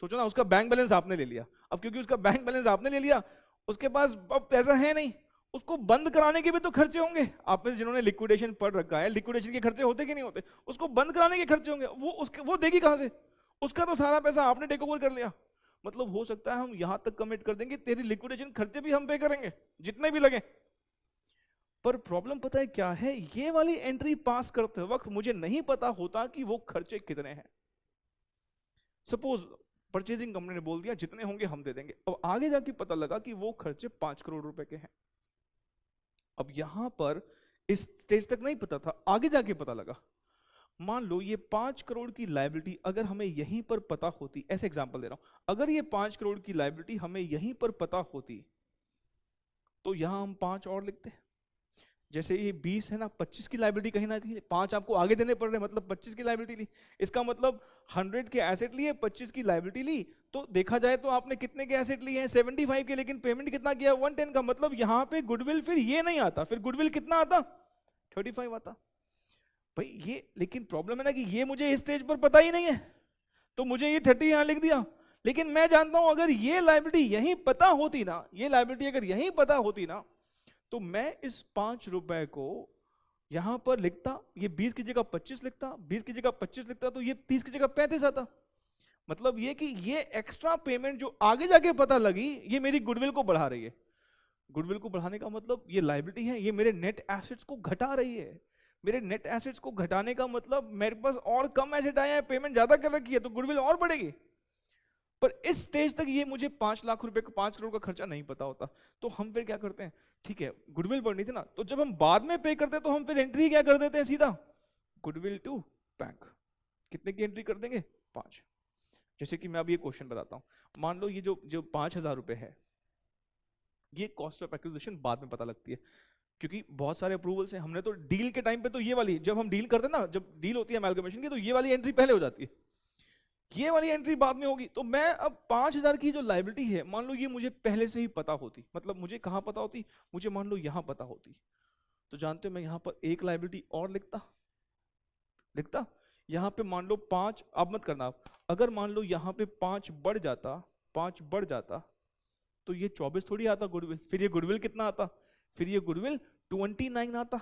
सोचो ना, उसका बैंक बैलेंस आपने ले लिया, अब क्योंकि उसका बैंक बैलेंस आपने ले लिया, उसके पास अब पैसा है नहीं, उसको बंद कराने के भी तो खर्चे होंगे। आप में से जिन्होंने लिक्विडेशन पढ़ रखा है, लिक्विडेशन के खर्चे होते कि नहीं होते, उसको बंद कराने के खर्चे होंगे, वो देगी कहां से? उसका तो सारा पैसा आपने टेक ओवर कर लिया। मतलब हो सकता है हम यहां तक कमिट कर देंगे, तेरी लिक्विडेशन खर्चे भी हम पे करेंगे जितने भी लगे। पर प्रॉब्लम पता है क्या है, ये वाली एंट्री पास करते वक्त मुझे नहीं पता होता कि वो खर्चे कितने हैं। सपोज परचेजिंग कंपनी ने बोल दिया जितने होंगे हम दे देंगे, अब आगे जाके पता लगा कि वो खर्चे 5 करोड़ रुपए के हैं। अब यहां पर इस स्टेज तक नहीं पता था, आगे जाके पता लगा। मान लो ये 5 करोड़ की लायबिलिटी अगर हमें यहीं पर पता होती, ऐसे एग्जांपल दे रहा हूं, अगर ये 5 करोड़ की लायबिलिटी हमें यहीं पर पता होती तो यहां हम 5 और लिखते। जैसे ये 20 है ना, 25 की लायबिलिटी कहीं ना कहीं 5 आपको आगे देने पड़ रहे हैं, मतलब 25 की लायबिलिटी ली। इसका मतलब 100 के एसेट लिए, 25 की लायबिलिटी ली, तो देखा जाए तो आपने कितने के एसेट लिए हैं? 75 के, लेकिन पेमेंट कितना किया? 110 का। मतलब यहाँ पे गुडविल फिर ये नहीं आता, फिर गुडविल कितना आता? 35 आता। भाई ये, लेकिन प्रॉब्लम है ना कि ये मुझे इस स्टेज पर पता ही नहीं है, तो मुझे ये 30 यहां लिख दिया। लेकिन मैं जानता हूं अगर ये लायबिलिटी यहीं पता होती ना, ये लायबिलिटी अगर यहीं पता होती ना, तो मैं इस 5 रुपए को यहां पर लिखता, ये 20 की जगह 25 लिखता, 20 की जगह 25 लिखता, तो ये 30 की जगह 35 आता। मतलब ये कि ये एक्स्ट्रा पेमेंट जो आगे जाके पता लगी, ये मेरी गुडविल को बढ़ा रही है। गुडविल को बढ़ाने का मतलब ये लायबिलिटी है, ये मेरे नेट एसेट्स को घटा रही है। मेरे नेट एसेट्स को घटाने का मतलब मेरे पास और कम एसेट आए हैं, पेमेंट ज्यादा कर रखी है, तो गुडविल और बढ़ेगी। पर इस स्टेज तक ये मुझे 5 लाख रुपए का, 5 करोड़ का खर्चा नहीं पता होता। तो हम फिर क्या करते हैं, ठीक है गुडविल बढ़नी थी ना, तो जब हम बाद में पे करते हैं तो हम फिर एंट्री क्या कर देते हैं, सीधा गुडविल टू बैंक। कितने की एंट्री कर देंगे? 5। जैसे कि मैं अब ये क्वेश्चन बताता हूं, मान लो ये जो 5,000 रुपए है, ये कॉस्ट ऑफ एक्विजिशन बाद में पता लगती है, क्योंकि बहुत सारे अप्रूवल्स हैं। हमने तो डील के टाइम पे तो ये वाली, जब हम डील करते हैं ना, जब डील होती है अमेलगमेशन की, तो ये वाली एंट्री पहले हो जाती है, ये वाली एंट्री बाद में होगी। तो मैं अब 5,000 की जो लायबिलिटी है, मान लो ये मुझे पहले से ही पता होती, मतलब मुझे कहां पता होती, मुझे मान लो यहां पता होती, तो जानते हो मैं यहां पर एक लायबिलिटी और लिखता यहां पे मान लो 5, अब मत करना आप, अगर मान लो यहां पे 5 बढ़ जाता तो ये 24 थोड़ी आता गुडविल, फिर ये गुडविल कितना आता? फिर ये गुडविल 29 आता।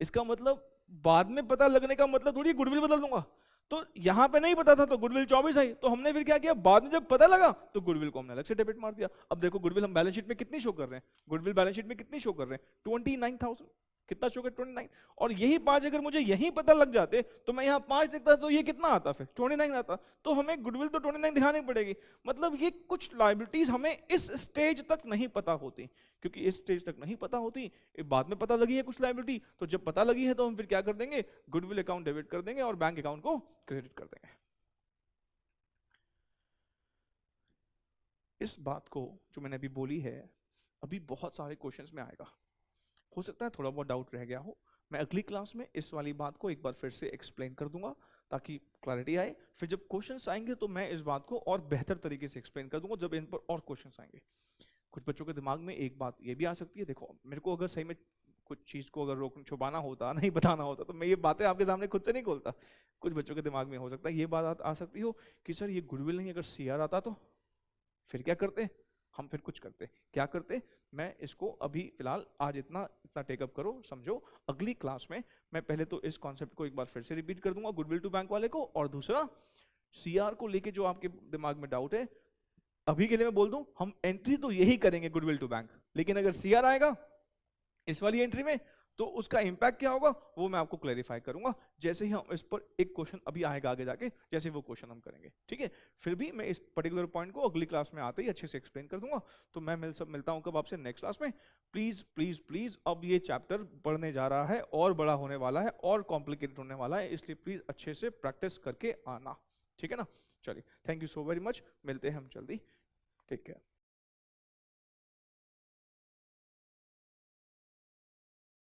इसका मतलब बाद में पता लगने का मतलब थोड़ी गुडविल बदल दूंगा। तो यहां पे नहीं पता था तो गुडविल 24 आई, तो हमने फिर क्या किया, बाद में जब पता लगा तो गुडविल को हमने अलग से डेबिट मार दिया। अब देखो गुडविल हम बैलेंस शीट में कितनी शो कर रहे हैं, गुडविल बैलेंस शीट में कितनी शो कर रहे हैं? 29,000। कितना शो कर? 29। और यही 5 अगर मुझे यही पता लग जाते तो मैं यहाँ 5 लिखता, तो ये कितना आता? फिर 29 आता। तो हमें गुडविल तो 29 दिखानी पड़ेगी। मतलब ये कुछ लायबिलिटीज हमें इस स्टेज तक नहीं पता होती, क्योंकि इस स्टेज तक नहीं पता होती, बाद में पता लगी है कुछ लायबिलिटी, तो जब पता लगी है तो हम फिर क्या कर देंगे, गुडविल अकाउंट डेबिट कर देंगे और बैंक अकाउंट को क्रेडिट कर देंगे। इस बात को जो मैंने अभी बोली है, अभी बहुत सारे क्वेश्चंस में आएगा, हो सकता है थोड़ा बहुत डाउट रह गया हो। मैं अगली क्लास में इस वाली बात को एक बार फिर से एक्सप्लेन कर दूंगा ताकि क्लैरिटी आए। फिर जब क्वेश्चंस आएंगे तो मैं इस बात को और बेहतर तरीके से एक्सप्लेन कर दूंगा जब इन पर और क्वेश्चंस आएंगे। कुछ बच्चों के दिमाग में एक बात ये भी आ सकती है, देखो मेरे को अगर सही में कुछ चीज को अगर रोक छुपाना होता, नहीं बताना होता, तो मैं ये बातें आपके सामने खुद से नहीं खोलता। कुछ बच्चों के दिमाग में हो सकता है ये बात आ सकती हो कि सर ये गुडविल नहीं, अगर सीआर आता तो फिर क्या करते? हम फिर कुछ करते, क्या करते? मैं इसको अभी फिलहाल आज इतना टेकअप करो, समझो। अगली क्लास में मैं पहले तो इस कॉन्सेप्ट को एक बार फिर से रिपीट कर दूंगा, गुडविल टू बैंक वाले को, और दूसरा सीआर को लेके जो आपके दिमाग में डाउट है, अभी के लिए मैं बोल दूं, हम एंट्री तो यही करेंगे गुडविल टू बैंक, लेकिन अगर सीआर आएगा इस वाली एंट्री में तो उसका इंपैक्ट क्या होगा वो मैं आपको क्लैरिफाई करूंगा जैसे ही हम इस पर एक क्वेश्चन अभी आएगा आगे जाके, जैसे वो क्वेश्चन हम करेंगे, ठीक है। फिर भी मैं इस पर्टिकुलर पॉइंट को अगली क्लास में आते ही अच्छे से एक्सप्लेन कर दूंगा। तो मैं मिलता हूं कब आपसे? नेक्स्ट क्लास में। प्लीज प्लीज प्लीज, अब ये चैप्टर बढ़ने जा रहा है और बड़ा होने वाला है और कॉम्प्लिकेटेड होने वाला है, इसलिए प्लीज अच्छे से प्रैक्टिस करके आना, ठीक है ना। चलिए, thank you so very much, मिलते हैं हम जल्दी, टेक केयर।